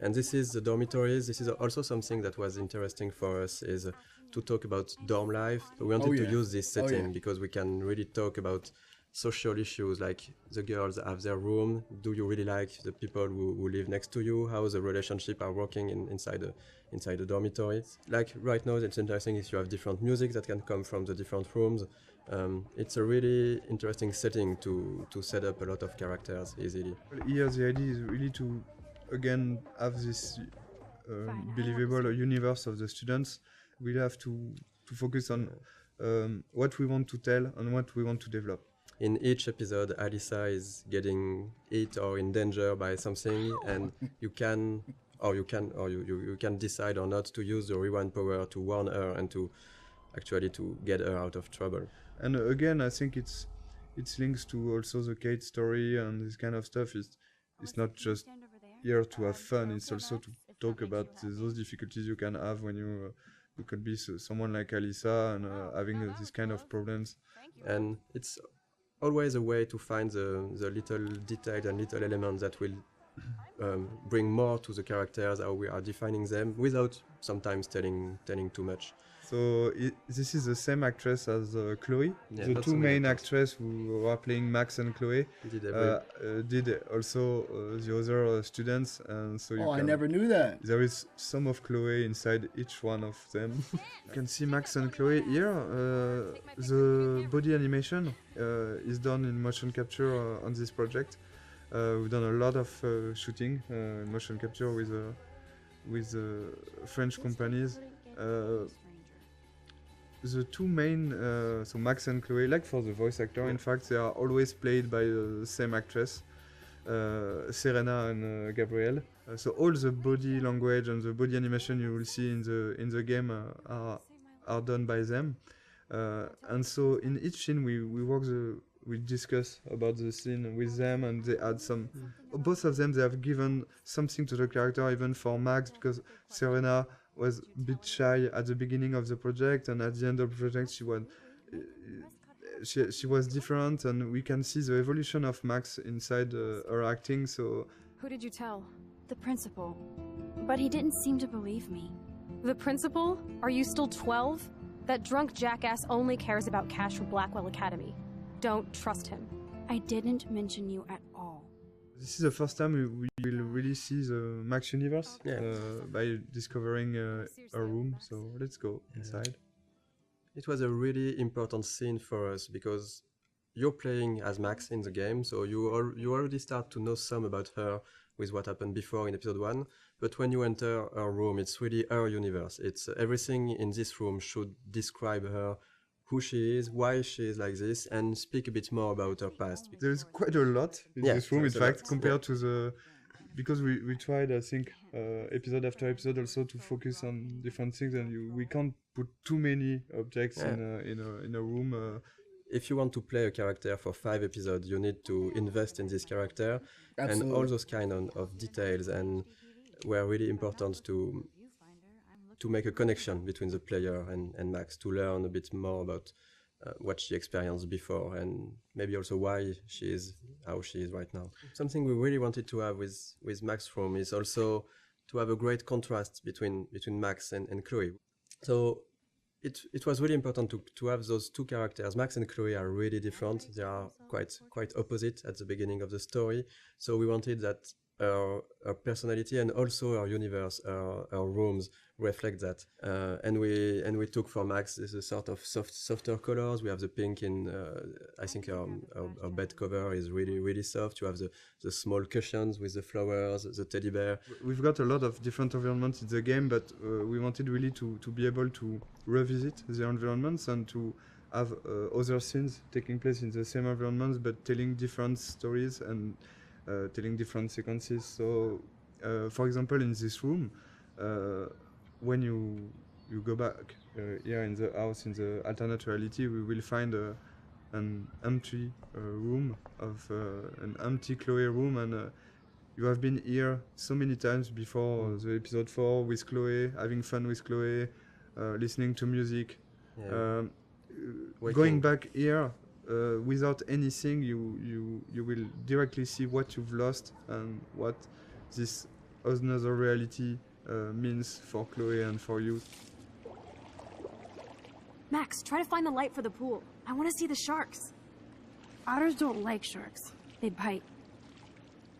And this is the dormitories. This is also something that was interesting for us, is to talk about dorm life. We wanted to use this setting because we can really talk about social issues, like the girls have their room. Do you really like the people who live next to you? How the relationship are working inside the dormitories? Like right now, it's interesting if you have different music that can come from the different rooms. It's a really interesting setting to set up a lot of characters easily. Here the idea is really to again have this believable universe of the students. We have to focus on what we want to tell and what we want to develop. In each episode, Alyssa is getting hit or in danger by something, and you can decide or not to use the rewind power to warn her and to actually to get her out of trouble. And again, I think it's links to also the Kate story and this kind of stuff. It's not just here to have fun. It's also to talk about those difficulties you can have when you could be someone like Alyssa and having these kind of problems. And it's always a way to find the little detail and little elements that will bring more to the characters, how we are defining them, without sometimes telling too much. So this is the same actress as Chloe. The two main actresses who are playing Max and Chloe did also the other students, and so I never knew that. There is some of Chloe inside each one of them. You can see Max and Chloe here. The body animation is done in motion capture on this project. We've done a lot of shooting in motion capture with French companies. the two main, so Max and Chloe, like for the voice actor, in fact, they are always played by the same actress, Serena and Gabrielle. So all the body language and the body animation you will see in the game are done by them. And so in each scene we discuss about the scene with them, and they add some. Both of them, they have given something to the character, even for Max, because Serena was a bit shy at the beginning of the project, and at the end of the project she was different, and we can see the evolution of Max inside her acting. So Who did you tell? The principal. But he didn't seem to believe me. The principal? Are you still 12? That drunk jackass only cares about cash for Blackwell Academy. Don't trust him. I didn't mention you at all. this is the first time we will really see the Max universe by discovering a room. So let's go inside. It was a really important scene for us because you're playing as Max in the game, so you already start to know some about her with what happened before in episode 1. But when you enter her room, it's really her universe. It's everything in this room should describe her, who she is, why she is like this, and speak a bit more about her past. There's quite a lot in this room, in fact, compared to the... Because we tried, I think, episode after episode also to focus on different things, and we can't put too many objects in a room. If you want to play a character for 5 episodes, you need to invest in this character. Absolutely. And all those kind of details and were really important to make a connection between the player and Max, to learn a bit more about what she experienced before and maybe also why she is how she is right now. Something we really wanted to have with Max room is also to have a great contrast between Max and Chloe. So it was really important to have those two characters. Max and Chloe are really different. They are quite opposite at the beginning of the story. So we wanted that her personality and also her universe, her rooms reflect that. And we took for Max this sort of softer colors. We have the pink in, I think her bed cover is really soft. You have the small cushions with the flowers, the teddy bear. We've got a lot of different environments in the game, but we wanted really to be able to revisit the environments and to have other scenes taking place in the same environments, but telling different stories and telling different sequences. So, for example, in this room, when you go back here in the house, in the alternate reality, we will find an empty room of an empty Chloe room, and you have been here so many times before the episode 4 with Chloe, having fun with Chloe, listening to music. Going back here without anything, you will directly see what you've lost and what this another reality means for Chloe and for you. Max, try to find the light for the pool. I want to see the sharks. Otters don't like sharks. They bite.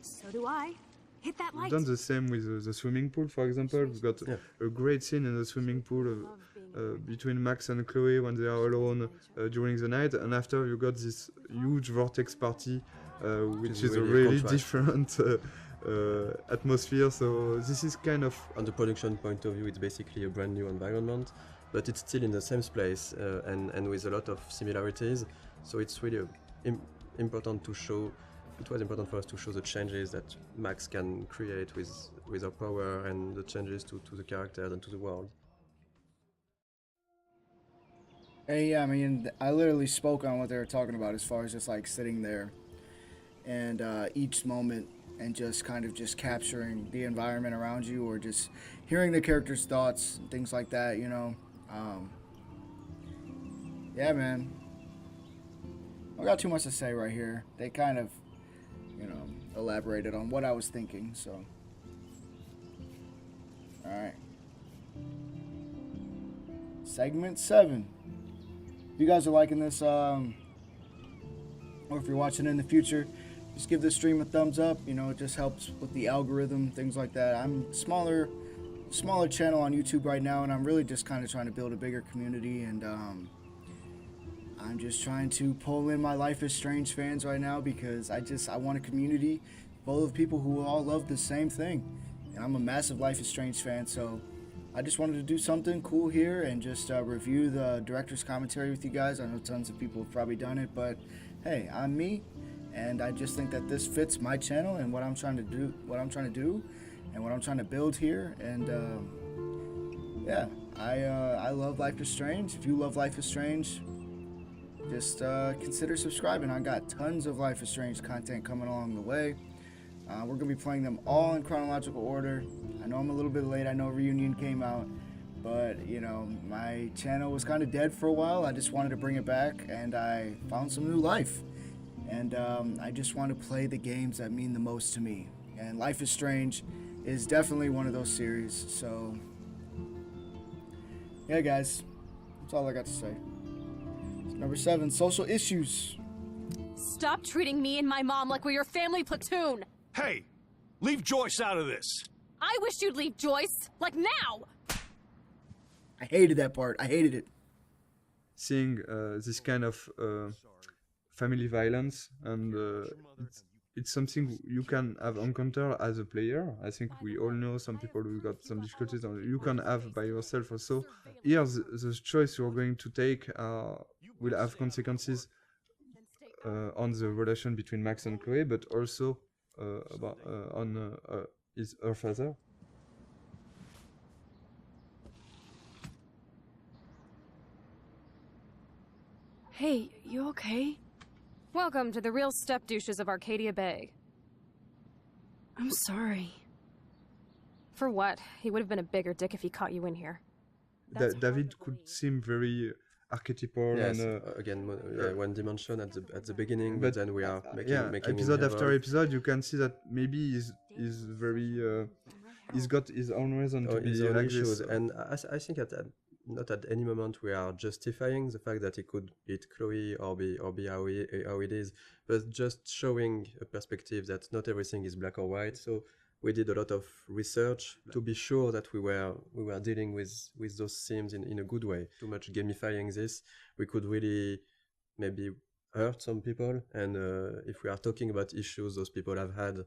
So do I. Hit that light. We've done the same with the swimming pool, for example. We've got a great scene in the swimming pool between Max and Chloe when they are alone during the night, and after you got this huge vortex party, which is a really different atmosphere. So this is kind of... On the production point of view, it's basically a brand new environment, but it's still in the same place and with a lot of similarities. So it's really important to show. It was important for us to show the changes that Max can create with her power and the changes to the characters and to the world. Hey, yeah, I mean, I literally spoke on what they were talking about as far as just like sitting there and each moment and just kind of just capturing the environment around you, or just hearing the characters' thoughts and things like that, you know. Yeah, man. I don't got too much to say right here. They kind of, you know, elaborated on what I was thinking, so. Alright. Segment 7. If you guys are liking this, or if you're watching in the future, just give this stream a thumbs up. You know, it just helps with the algorithm, things like that. I'm smaller channel on YouTube right now, and I'm really just kind of trying to build a bigger community, and I'm just trying to pull in my Life is Strange fans right now, because I want a community full of people who all love the same thing. And I'm a massive Life is Strange fan, so I just wanted to do something cool here and just review the director's commentary with you guys. I know tons of people have probably done it, but hey, I'm me, and I just think that this fits my channel and what I'm trying to do, and what I'm trying to build here. And yeah, I love Life is Strange. If you love Life is Strange, just consider subscribing. I got tons of Life is Strange content coming along the way. We're going to be playing them all in chronological order. I know I'm a little bit late. I know Reunion came out. But, you know, my channel was kind of dead for a while. I just wanted to bring it back, and I found some new life. And I just want to play the games that mean the most to me. And Life is Strange is definitely one of those series. So, yeah, guys. That's all I got to say. Number 7, social issues. Stop treating me and my mom like we're your family platoon! Hey! Leave Joyce out of this! I wish you'd leave Joyce! Like now! I hated that part. I hated it. Seeing this kind of family violence, and it's something you can have encountered as a player. I think we all know some people who got some difficulties, and you can have by yourself also. Here, the choice you're going to take will have consequences on the relation between Max and Chloe, but also on her father. Hey, you okay? Welcome to the real step douches of Arcadia Bay. I'm sorry. For what? He would have been a bigger dick if he caught you in here. David could seem very archetypal, yes, and again, one dimension at the beginning, but then we are making episode after episode, you can see that maybe he's very he's got his own reason to be like issues. this. And I think not at any moment we are justifying the fact that he could beat Chloe or be how it is, but just showing a perspective that not everything is black or white. So we did a lot of research to be sure that we were dealing with those themes in a good way. Too much gamifying this, we could really maybe hurt some people, and if we are talking about issues those people have had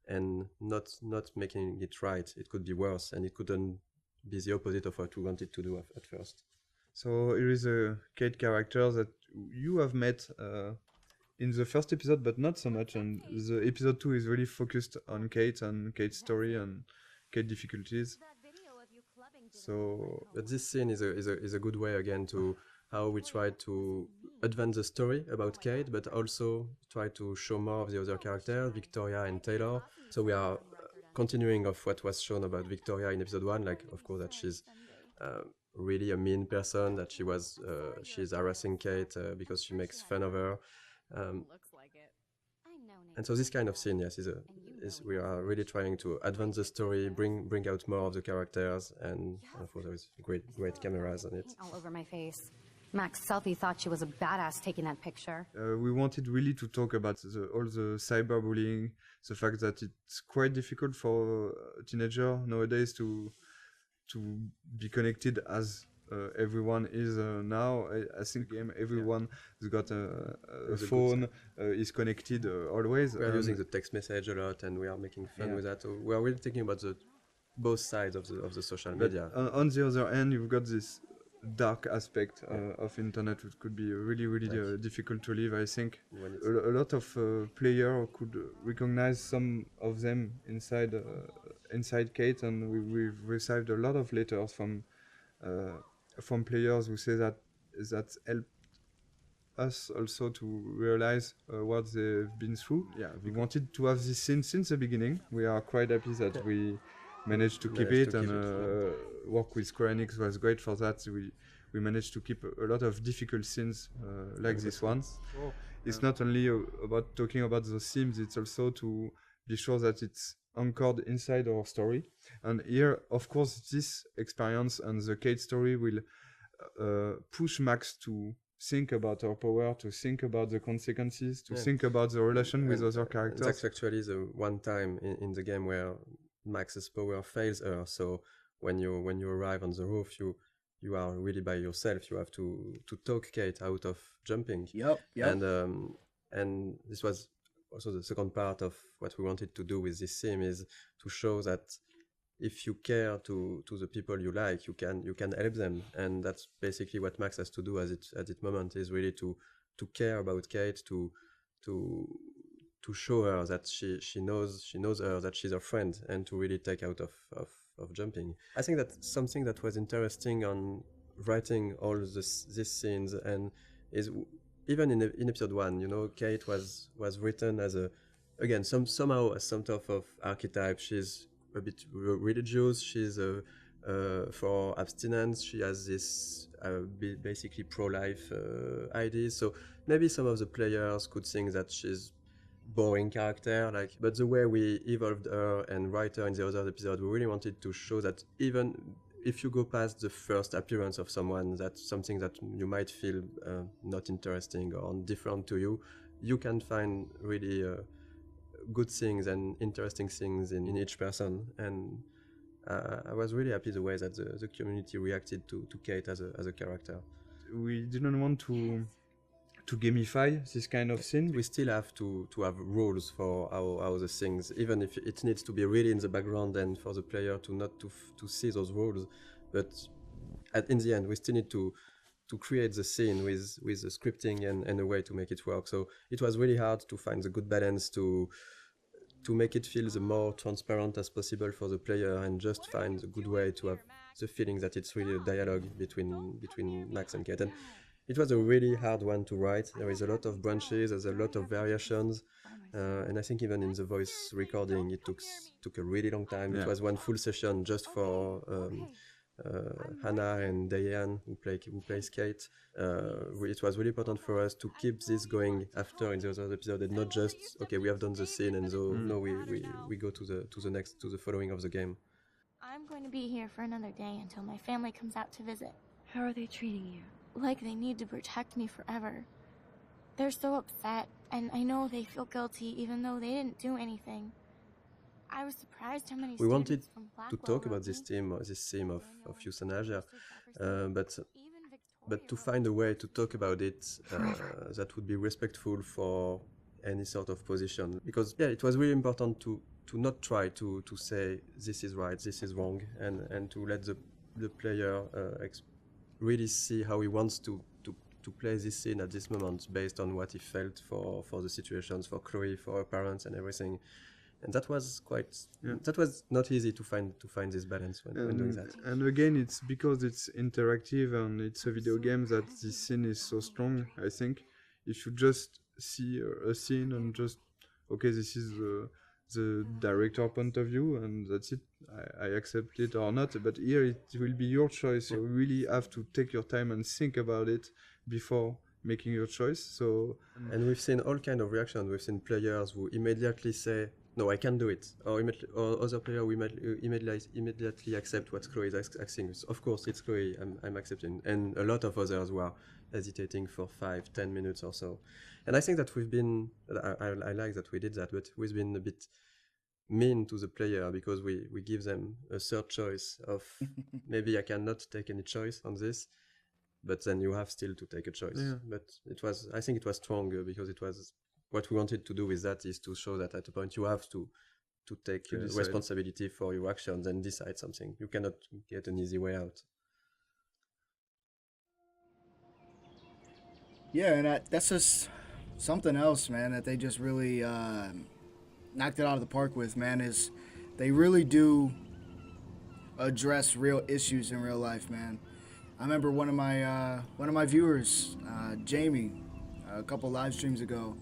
and not making it right, it could be worse, and it couldn't be the opposite of what we wanted to do at first. So here is a Kate character that you have met in the first episode, but not so much, and the episode 2 is really focused on Kate and Kate's story and Kate's difficulties. So, but this scene is a good way again to how we try to advance the story about Kate, but also try to show more of the other characters, Victoria and Taylor. So we are continuing of what was shown about Victoria in episode 1, like of course that she's really a mean person, that she's harassing Kate because she makes fun of her. And so this kind of scene, yes, is we are really trying to advance the story, bring out more of the characters, and of course there is great cameras on it. All over my face. Max Selfie thought she was a badass taking that picture. We wanted really to talk about all the cyberbullying, the fact that it's quite difficult for a teenager nowadays to be connected as everyone is now. I think everyone has got a phone, is connected always. We are using the text message a lot, and we are making fun with that. So we are really thinking about both sides of the social media. But on the other hand, you've got this dark aspect of internet, which could be really difficult to live. I think a lot of players could recognize some of them inside Kate, and we've received a lot of letters from players who say that helped us also to realize what they've been through. Yeah, we wanted to have this scene since the beginning. We are quite happy that we managed to keep it, and work with Square Enix was great for that. We managed to keep a lot of difficult scenes like this one. It's not only about talking about those themes, it's also to be sure that it's anchored inside our story. And here, of course, this experience and the Kate story will push Max to think about her power, to think about the consequences, to think about the relation with other characters. That's actually the one time in the game where Max's power fails her. So when you arrive on the roof, you are really by yourself. You have to talk Kate out of jumping. Yep. And this was also the second part of what we wanted to do with this theme, is to show that if you care to the people you like, you can help them, and that's basically what Max has to do at this moment, is really to care about Kate, to show her that she knows her, that she's her friend, and to really take out of jumping. I think that something that was interesting on writing all these scenes, and is even in episode 1, you know, Kate was written as somehow as some type of archetype. She's a bit religious. She's for abstinence. She has this basically pro-life ideas. So maybe some of the players could think that she's boring character, but the way we evolved her and write her in the other episode, we really wanted to show that even if you go past the first appearance of someone, that's something that you might feel not interesting or different to you, you can find really good things and interesting things in each person. And I was really happy the way that the community reacted to Kate as a character. We didn't want to gamify this kind of scene. We still have to have rules for how the things, even if it needs to be really in the background and for the player to not to see those rules. But in the end, we still need to create the scene with the scripting and a way to make it work. So it was really hard to find the good balance to make it feel the more transparent as possible for the player, and just find a good way to have the feeling that it's really a dialogue between Max and Kate. And it was a really hard one to write. There is a lot of branches, there's a lot of variations, and I think even in the voice recording it took a really long time. Yeah. It was one full session just for Hannah and Diane, who plays Kate. It was really important for us to keep this going after in the other episode, and not just okay, we have done the scene and so no, we go to the following of the game. I'm going to be here for another day until my family comes out to visit. How are they treating you? Like they need to protect me forever. They're so upset, and I know they feel guilty even though they didn't do anything. I was surprised how many We wanted students from to Blackwell talk about this theme of euthanasia, but to find a way to talk about it that would be respectful for any sort of position, because it was really important to not try to say this is right, this is wrong, and to let the player really see how he wants to play this scene at this moment based on what he felt for the situations, for Chloe, for her parents and everything. And that was that was not easy to find this balance when doing that. And again, it's because it's interactive and it's a video game that this scene is so strong. I think if you just see a scene and just okay, this is the director point of view and that's it, I accept it or not, but here it will be your choice. You really have to take your time and think about it before making your choice. So and we've seen all kind of reactions. We've seen players who immediately say, no, I can't do it, or other player who immediately accept what Chloe is asking. Of course, it's Chloe, I'm accepting, and a lot of others were hesitating for 5-10 minutes or so. And I think that we've been, I like that we did that, but we've been a bit mean to the player, because we give them a third choice of maybe I cannot take any choice on this, but then you have still to take a choice. Yeah. But I think it was stronger, because it was what we wanted to do with that is to show that at a point you have to take responsibility for your actions and decide something. You cannot get an easy way out. Yeah, and that's just something else, man, that they just really knocked it out of the park with, man, is they really do address real issues in real life, man. I remember one of my viewers, Jamie, a couple live streams ago,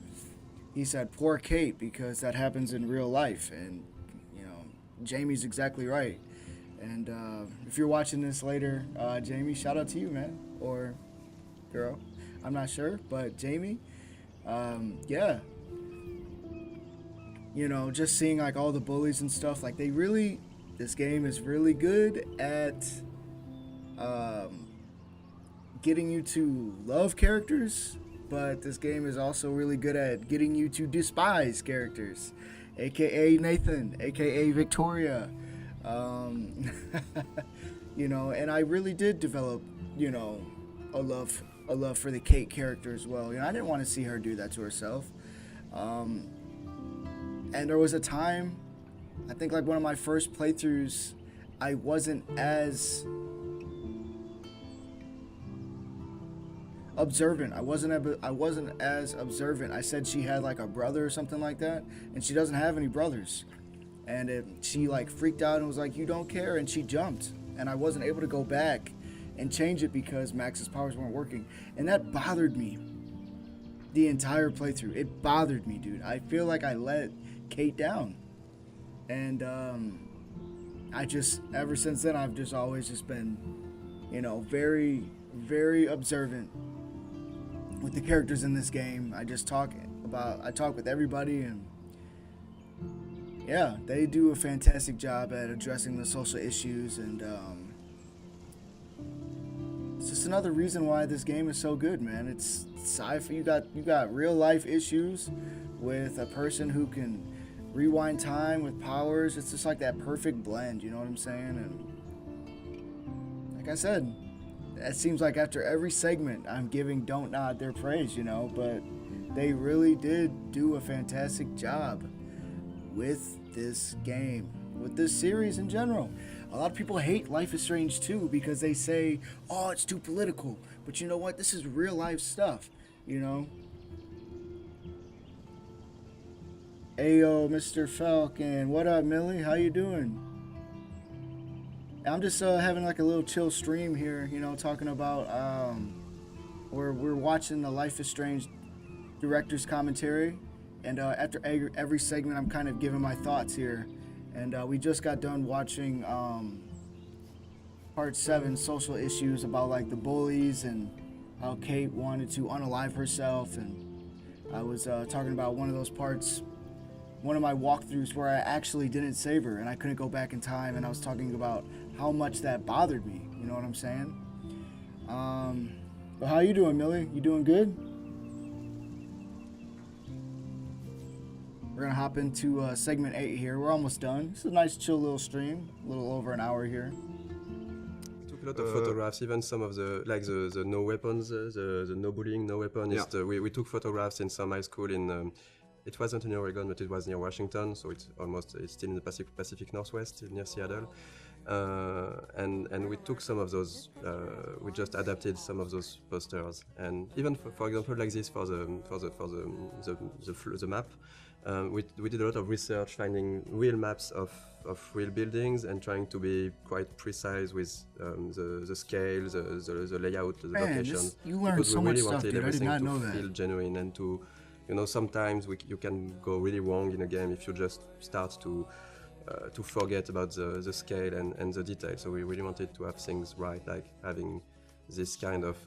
he said, poor Kate, because that happens in real life. And, you know, Jamie's exactly right. And if you're watching this later, Jamie, shout out to you, man. Or girl, I'm not sure. But Jamie, yeah. You know, just seeing like all the bullies and stuff, like this game is really good at getting you to love characters. But this game is also really good at getting you to despise characters, aka Nathan, aka Victoria. You know, and I really did develop, you know, a love for the Kate character as well. You know, I didn't want to see her do that to herself. And there was a time, I think like one of my first playthroughs, I wasn't as observant. I wasn't as observant. I said she had like a brother or something like that, and she doesn't have any brothers. And she like freaked out and was like, "You don't care," and she jumped. And I wasn't able to go back and change it because Max's powers weren't working, and that bothered me. The entire playthrough, it bothered me, dude. I feel like I let Kate down, and I just, ever since then, I've just always just been, you know, very, very observant with the characters in this game. I talk with everybody, and yeah, they do a fantastic job at addressing the social issues, and it's just another reason why this game is so good, man. It's sci-fi. You got real life issues with a person who can rewind time with powers. It's just like that perfect blend, you know what I'm saying? And like I said, it seems like after every segment I'm giving Don't Nod their praise, you know, but they really did do a fantastic job with this game, with this series in general. A lot of people hate Life is Strange 2 because they say, oh, it's too political. But you know what? This is real life stuff, you know? Ayo, Mr. Falcon. What up, Millie? How you doing? I'm just having like a little chill stream here, you know, talking about, we're watching the Life is Strange director's commentary. And after every segment, I'm kind of giving my thoughts here. And we just got done watching part 7, social issues, about like the bullies and how Kate wanted to unalive herself. And I was talking about one of those parts, one of my walkthroughs where I actually didn't save her and I couldn't go back in time. And I was talking about how much that bothered me. You know what I'm saying? But how you doing, Millie? You doing good? We're gonna hop into segment 8 here. We're almost done. It's a nice chill little stream, a little over an hour here. We took a lot of photographs, even some of the, like the no weapons, the no bullying, no weapon. Yeah. We took photographs in some high school in, it wasn't in Oregon, but it was near Washington, so it's still in the Pacific Northwest, near Seattle. And we took some of those, we just adapted some of those posters. And even for example, like this for the map, we did a lot of research, finding real maps of real buildings and trying to be quite precise with the scale, the layout, the location. You learned so much stuff, dude. I did not know that. To feel genuine and to, you know, sometimes you can go really wrong in a game if you just start to forget about the scale and the detail. So we really wanted to have things right, like having this kind of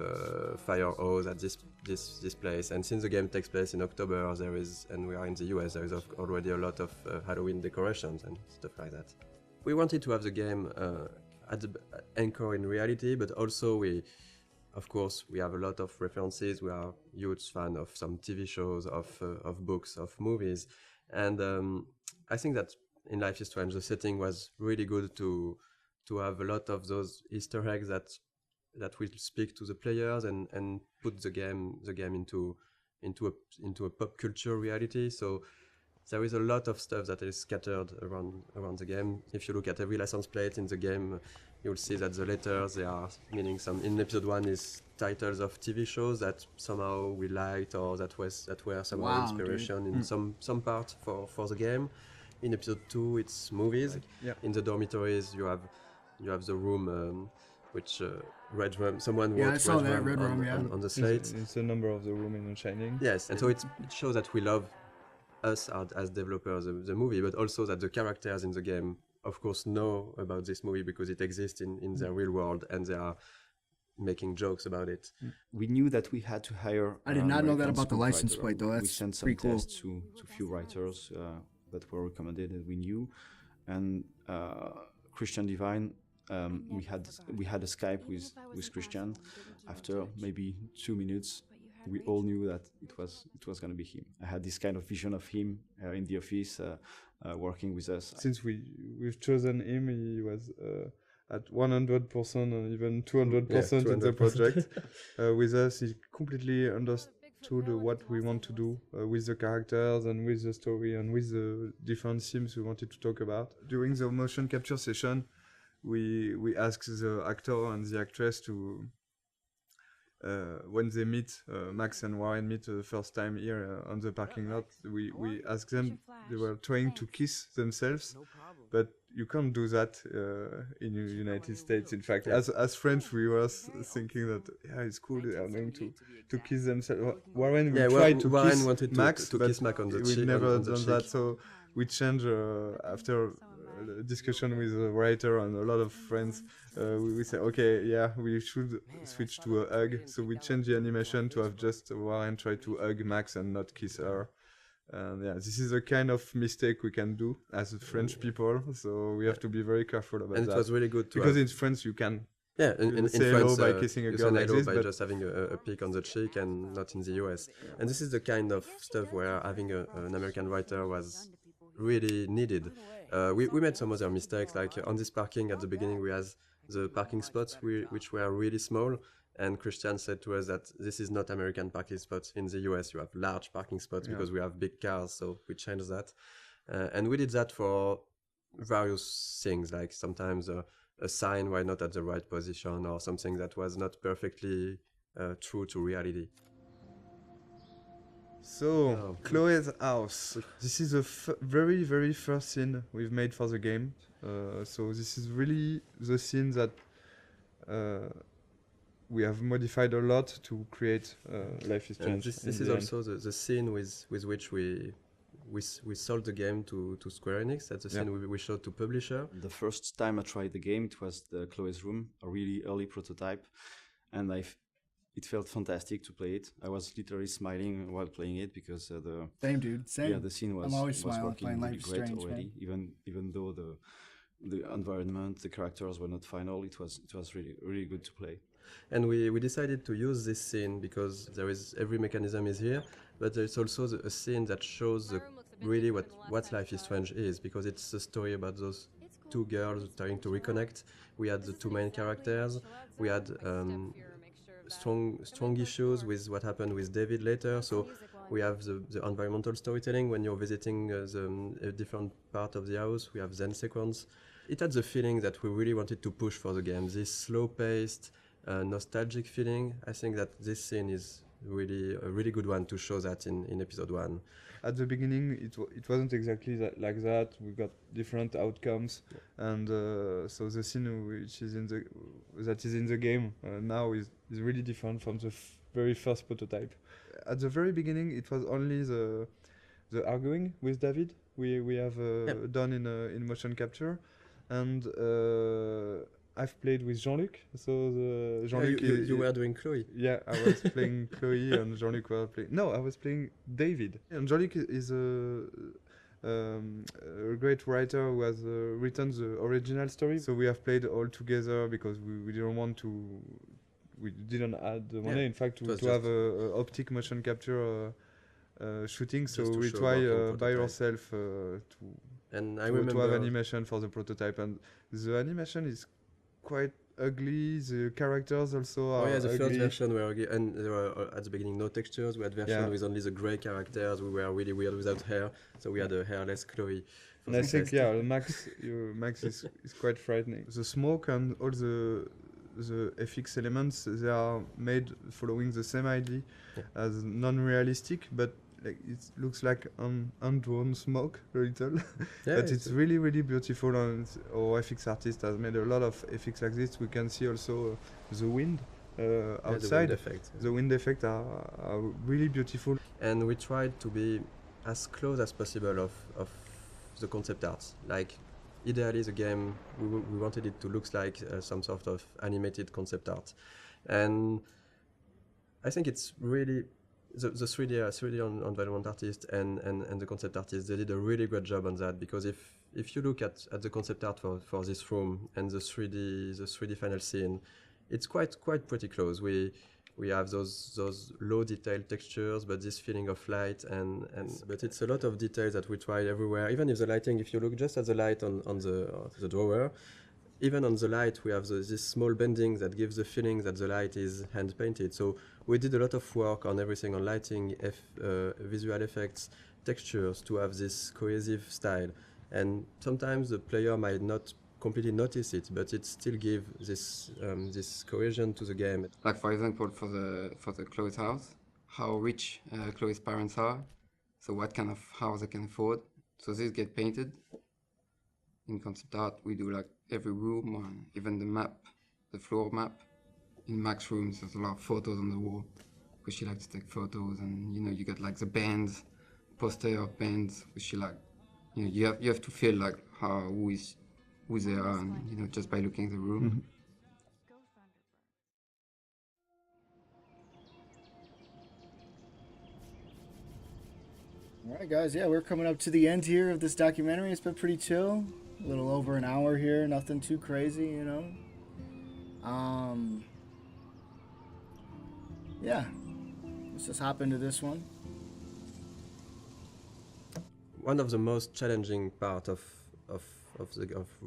fire hose at this place. And since the game takes place in October, and we are in the US, there is already a lot of Halloween decorations and stuff like that. We wanted to have the game at the anchor in reality, but also of course, we have a lot of references. We are huge fan of some TV shows, of books, of movies, and I think that in Life is Strange, the setting was really good to have a lot of those Easter eggs that will speak to the players and put the game into a pop culture reality. So there is a lot of stuff that is scattered around the game. If you look at every license plate in the game, you'll see that the letters, they are meaning some. In episode 1 is titles of TV shows that somehow we liked or that were somehow inspiration in some part for the game. In episode 2, it's movies. In the dormitories, you have the room which Red Room. Someone wrote Red Room on the slate. It's the number of the room in Shining. Yes, and so it shows that we love us as developers the movie, but also that the characters in the game, of course, know about this movie because it exists in their real world, and they are making jokes about it. We knew that we had to hire. I did not know that about the license plate, though. That's we sent some pretty cool. tests to few writers that were recommended and we knew, and Christian Divine. We had a Skype with Christian. After maybe 2 minutes, we all knew that it was going to be him. I had this kind of vision of him in the office, working with us. Since we've chosen him, he was at 100% and even 200% in the project. With us, he completely understood what we want to do with the characters and with the story and with the different themes we wanted to talk about. During the motion capture session, we ask the actor and the actress to when they meet Max and Warren meet the first time here on the parking lot, we ask them, they were trying to kiss themselves, but you can't do that in the United States. In fact, as French, we were thinking that it's cool, they are going to kiss themselves. Warren tried to kiss Max, to kiss Max on the cheek. We've never done that, so we changed after a discussion with a writer and a lot of friends. We say, okay, yeah, we should switch to a hug. So we changed the animation to have just Warren try to hug Max and not kiss her. And yeah, this is a kind of mistake we can do as French people. So we have to be very careful about that. And it was really good because in France you can. Yeah, in say France, hello by kissing a girl like this, by just having a peek on the cheek, and not in the US. And this is the kind of stuff where having an American writer was really needed. We made some other mistakes, like on this parking at the beginning we had the parking spots which were really small, and Christian said to us that this is not American parking spots. In the US you have large parking spots because we have big cars, so we changed that. And we did that for various things, like sometimes a sign were not at the right position or something that was not perfectly true to reality. So, Chloe's house. This is the very, very first scene we've made for the game. So this is really the scene that we have modified a lot to create Life is Strange. This is also the scene with which we sold the game to Square Enix. That's the scene we showed to publisher. The first time I tried the game, it was the Chloe's Room, a really early prototype, and it felt fantastic to play it. I was literally smiling while playing it because the same dude, same. Yeah, the scene was working really great already. Even though the environment, the characters were not final, it was really good to play. And we decided to use this scene because every mechanism is here, but there's also a scene that shows really what Life is Strange is, because it's a story about those two girls trying to reconnect. We had the two main characters. We had strong issues with what happened with David later. So we have the environmental storytelling when you're visiting a different part of the house. We have Zen sequence. It had the feeling that we really wanted to push for the game. This slow-paced, nostalgic feeling. I think that this scene is really a really good one to show that in episode 1. At the beginning, it wasn't exactly like that. We got different outcomes, and so the scene which is in the game now is really different from the very first prototype. At the very beginning, it was only the arguing with David we have done in motion capture, and I've played with Jean-Luc. So Jean-Luc, you were doing Chloe. Yeah, I was playing Chloe, and Jean-Luc was playing. No, I was playing David. And Jean-Luc is a great writer who has written the original story. So we have played all together because we didn't want to. We didn't add the money. In fact, to have a optic motion capture shooting. So we try by ourselves to have animation for the prototype, and the animation is quite ugly. The characters also are the ugly. first version were ugly, and there were at the beginning no textures. We had version with only the grey characters. We were really weird without hair, so we had a hairless Chloe. And I think Max is quite frightening. The smoke and all the FX elements, they are made following the same idea as non-realistic, but like it looks like undrawn smoke a little. But it's really, really beautiful, and our FX artist has made a lot of FX like this. We can see also the wind outside. The wind effect are really beautiful. And we tried to be as close as possible of the concept art. Like ideally the game, we wanted it to look like some sort of animated concept art. And I think it's really the 3D environment artist and the concept artist, they did a really great job on that, because if you look at the concept art for this room and the 3D final scene, it's quite pretty close. We have those low detail textures, but this feeling of light but it's a lot of details that we tried everywhere. Even if the lighting, if you look just at the light on the drawer, even on the light we have this small bending that gives the feeling that the light is hand painted. So we did a lot of work on everything, on lighting, visual effects, textures, to have this cohesive style. And sometimes the player might not completely notice it, but it still gives this cohesion to the game. Like for example, for the Chloe's house, how rich Chloe's parents are, so what kind of house they can afford. So this get painted. In concept art, we do like every room, or even the map, the floor map. In Max's rooms, there's a lot of photos on the wall, because she likes to take photos, and you get like the bands, poster of bands, which she like. You have to feel like who they are, and just by looking at the room. Mm-hmm. All right, guys. Yeah, we're coming up to the end here of this documentary. It's been pretty chill. A little over an hour here. Nothing too crazy, Yeah. Let's just hop into this one. One of the most challenging part of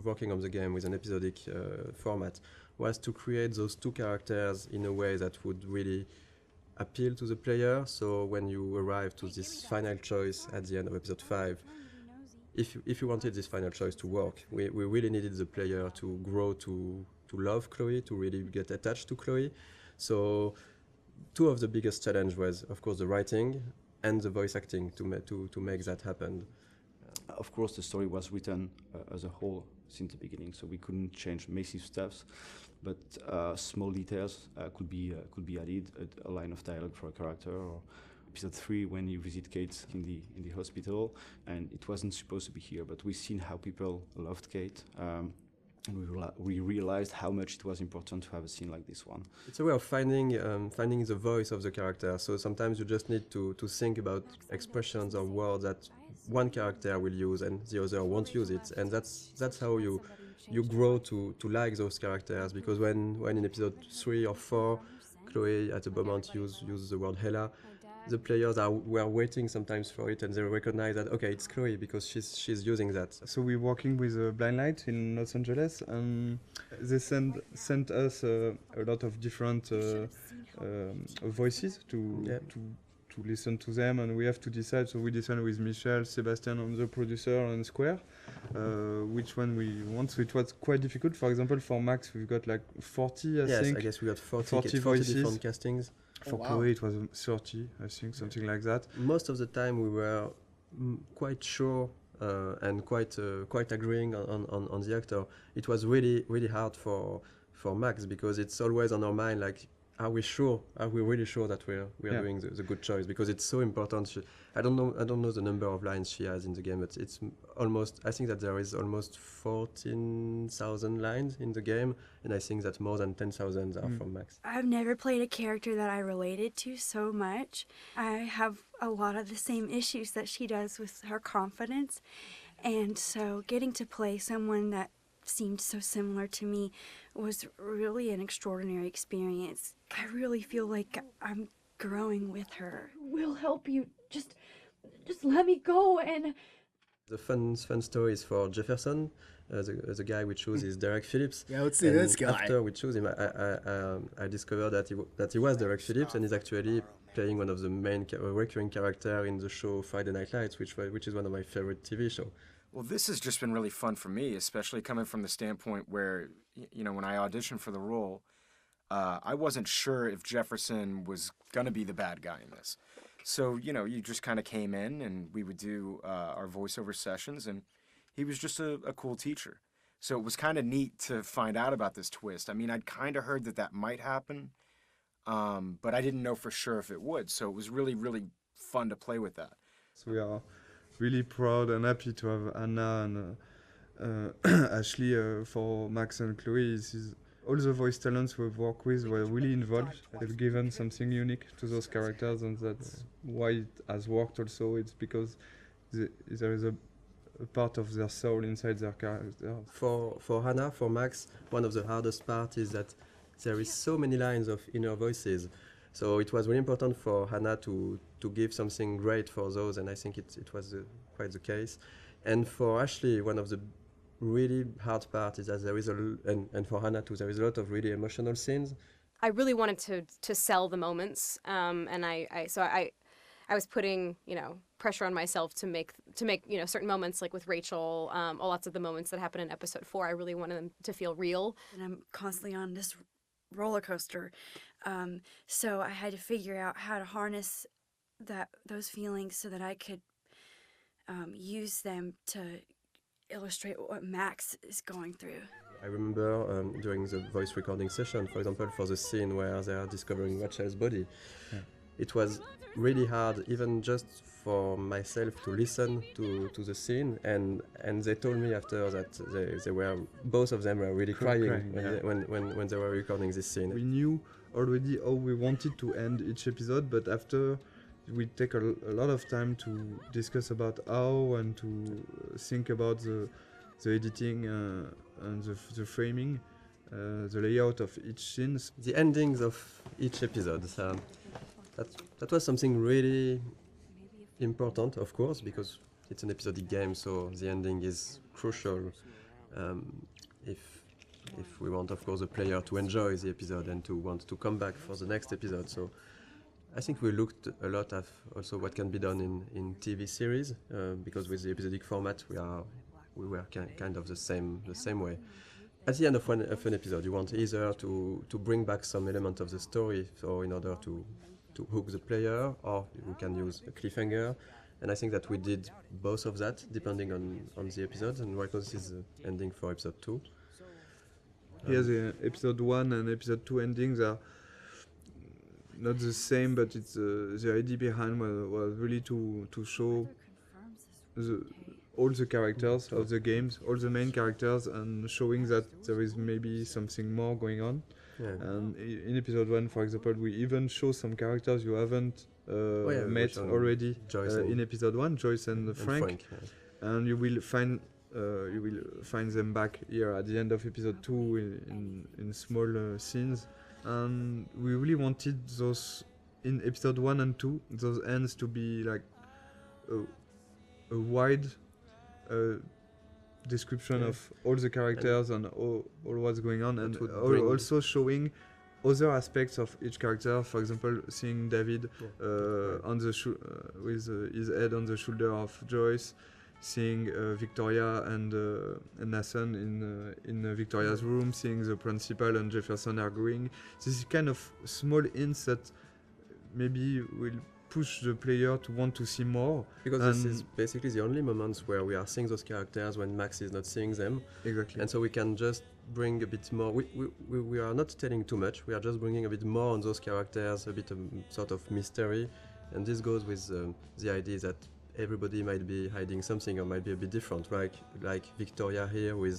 working on the game with an episodic format was to create those two characters in a way that would really appeal to the player. So when you arrive to this final choice at the end of episode 5, if you wanted this final choice to work, we really needed the player to grow to love Chloe, to really get attached to Chloe. So two of the biggest challenge was, of course, the writing and the voice acting to make that happen. Of course, the story was written as a whole since the beginning, so we couldn't change massive stuffs, but small details could be added. A line of dialogue for a character, or episode 3 when you visit Kate in the hospital, and it wasn't supposed to be here, but we've seen how people loved Kate. And we realized how much it was important to have a scene like this one. It's a way of finding the voice of the character. So sometimes you just need to think about expressions or words that one character will use and the other won't use it. And that's how you grow to like those characters. Because when in episode 3 or 4, Chloe at the moment use the word Hela, the players were waiting sometimes for it, and they recognize that, okay, it's Chloe because she's using that. So we're working with Blind Light in Los Angeles, and they sent us a lot of different voices to listen to them, and we have to decide. So we decided with Michel, Sebastian, and the producer, and Square, which one we want. So it was quite difficult. For example, for Max, we've got like 40, I think. I guess we got 40 voices. different castings. For Chloe, it was 30, I think, something like that. Most of the time, we were quite sure and quite agreeing on the actor. It was really, really hard for Max, because it's always on our mind, like, are we really sure that we are doing the good choice? Because it's so important. I don't know the number of lines she has in the game, but it's almost, I think that there is almost 14,000 lines in the game, and I think that more than 10,000 are from Max. I've never played a character that I related to so much. I have a lot of the same issues that she does with her confidence, and so getting to play someone that seemed so similar to me was really an extraordinary experience. I really feel like I'm growing with her. We'll help you. Just let me go. And the fun story is for Jefferson. The guy we choose is Derek Phillips. Yeah, let's see this guy. After we chose him, I discovered that he was Derek Phillips, and he's actually playing one of the main recurring character in the show Friday Night Lights, which is one of my favorite TV shows. Well, this has just been really fun for me, especially coming from the standpoint where, when I auditioned for the role, I wasn't sure if Jefferson was going to be the bad guy in this. So, you just kind of came in and we would do our voiceover sessions, and he was just a cool teacher. So it was kind of neat to find out about this twist. I mean, I'd kind of heard that might happen, but I didn't know for sure if it would. So it was really, really fun to play with that. So we are really proud and happy to have Anna and Ashley for Max and Chloe. All the voice talents we've worked with were really involved. They've given something unique to those characters, and that's why it has worked also. It's because there is a part of their soul inside their characters. For Hannah, for Max, one of the hardest parts is that there is so many lines of inner voices. So it was really important for Hannah to give something great for those, and I think it was quite the case. And for Ashley, one of the really hard part is that there is and for Hannah too, there is a lot of really emotional scenes. I really wanted to sell the moments, and I I was putting, pressure on myself to make certain moments, like with Rachel, lots of the moments that happen in episode 4, I really wanted them to feel real. And I'm constantly on this roller coaster. So I had to figure out how to harness those feelings so that I could use them to illustrate what Max is going through. I remember during the voice recording session, for example, for the scene where they are discovering Rachel's body, it was really hard, even just for myself, to listen to the scene, and they told me after that they were, both of them were really crying when they were recording this scene. We knew already how we wanted to end each episode, but after we take a lot of time to discuss about how and to think about the editing and the framing, the layout of each scene. The endings of each episode. That was something really important, of course, because it's an episodic game, so the ending is crucial if we want, of course, the player to enjoy the episode and to want to come back for the next episode. So I think we looked a lot at also what can be done in TV series, because with the episodic format we were kind of the same way. At the end of an episode, you want either to bring back some element of the story, so in order to hook the player, or we can use a cliffhanger. And I think that we did both of that, depending on the episodes. And right now this is the ending for episode 2. Here the episode 1 and episode 2 endings are not the same, but it's the idea behind was really to show all the characters of the games, all the main characters, and showing that there is maybe something more going on. Yeah. And in episode 1, for example, we even show some characters you haven't met already in episode 1, Joyce and Frank. And you will find them back here at the end of episode 2 in small scenes. And we really wanted those in episode 1 and 2, those ends to be like a wide description of all the characters and all what's going on, and also showing other aspects of each character. For example, seeing David on the with his head on the shoulder of Joyce, seeing Victoria and Nathan in Victoria's room, seeing the principal and Jefferson arguing. This is kind of small hints that maybe will push the player to want to see more. Because this is basically the only moments where we are seeing those characters when Max is not seeing them. Exactly. And so we can just bring a bit more. We are not telling too much. We are just bringing a bit more on those characters, a bit of sort of mystery. And this goes with the idea that everybody might be hiding something or might be a bit different. Like Victoria here we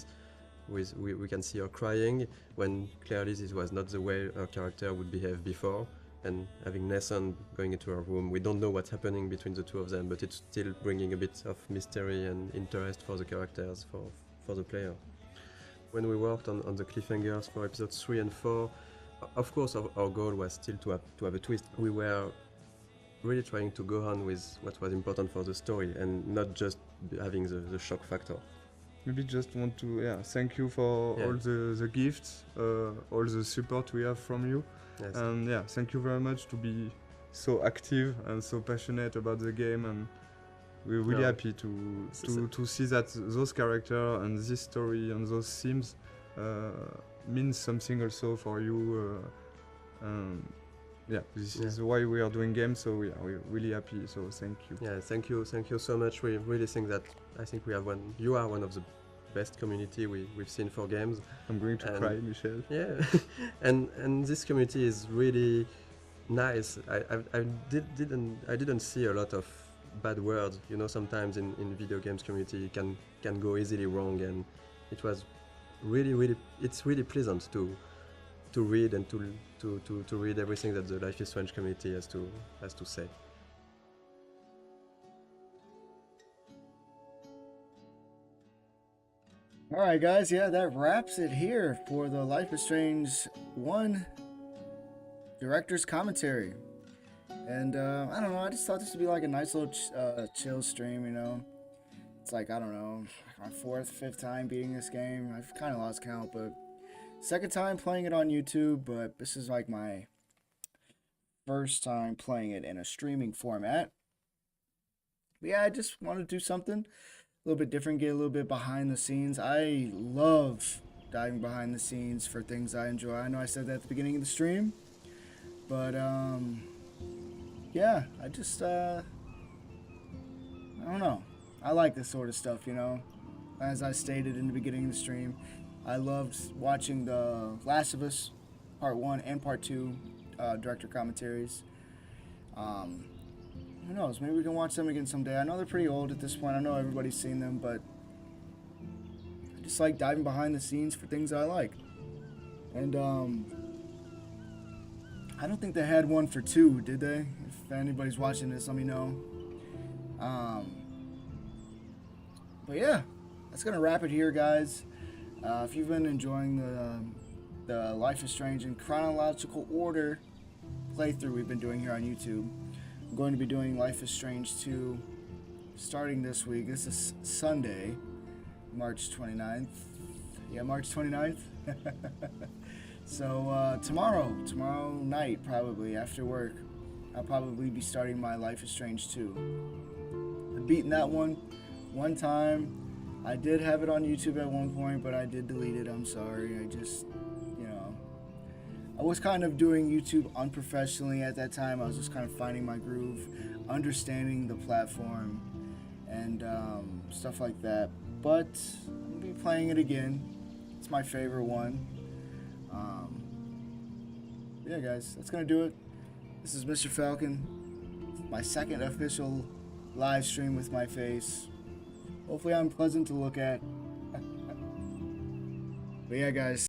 can see her crying when clearly this was not the way her character would behave before. And having Nathan going into her room, we don't know what's happening between the two of them, but it's still bringing a bit of mystery and interest for the characters, for the player. When we worked on the cliffhangers for episodes 3 and 4, of course our goal was still to have a twist. We were really trying to go on with what was important for the story and not just having the shock factor. Maybe just want to thank you for all the gifts, all the support we have from you. Yes. And thank you very much to be so active and so passionate about the game, and we're really happy to see that those characters and this story and those themes means something also for you. This is why we are doing games, so we're really happy, so thank you. Yeah, thank you so much. We really think that we have you are one of the best community we've seen for games. I'm going to cry, Michel. Yeah, and this community is really nice. I didn't see a lot of bad words. You know, sometimes in video games community it can go easily wrong, and it was really it's really pleasant to read and to read everything that the Life is Strange community has to say. Alright guys, that wraps it here for the Life is Strange 1 Director's Commentary. And I don't know, I just thought this would be like a nice little chill stream, you know. It's like, I don't know, my 4th, 5th time beating this game. I've kind of lost count, but 2nd time playing it on YouTube, but this is like my first time playing it in a streaming format. But yeah, I just want to do something a little bit different, get a little bit behind the scenes. I love diving behind the scenes for things I enjoy. I know I said that at the beginning of the stream, but yeah, I just I don't know. I like this sort of stuff, you know. As I stated in the beginning of the stream, I loved watching the Last of Us Part 1 and Part 2 director commentaries. Who knows? Maybe we can watch them again someday. I know they're pretty old at this point. I know everybody's seen them, but I just like diving behind the scenes for things I like. And I don't think they had one for 2, did they? If anybody's watching this, let me know. But yeah, that's gonna wrap it here, guys. If you've been enjoying the Life is Strange in chronological order playthrough we've been doing here on YouTube, I'm going to be doing Life is Strange 2 starting this week. This is Sunday, March 29th. Yeah, March 29th. So tomorrow night, probably after work, I'll probably be starting my Life is Strange 2. I've beaten that one time. I did have it on YouTube at one point, but I did delete it. I'm sorry. I just, you know, I was kind of doing YouTube unprofessionally at that time. I was just kind of finding my groove, understanding the platform, and stuff like that. But I'll be playing it again. It's my favorite one. Yeah, guys, that's gonna do it. This is Mr. Falcon. My second official live stream with my face. Hopefully I'm pleasant to look at. But yeah, guys.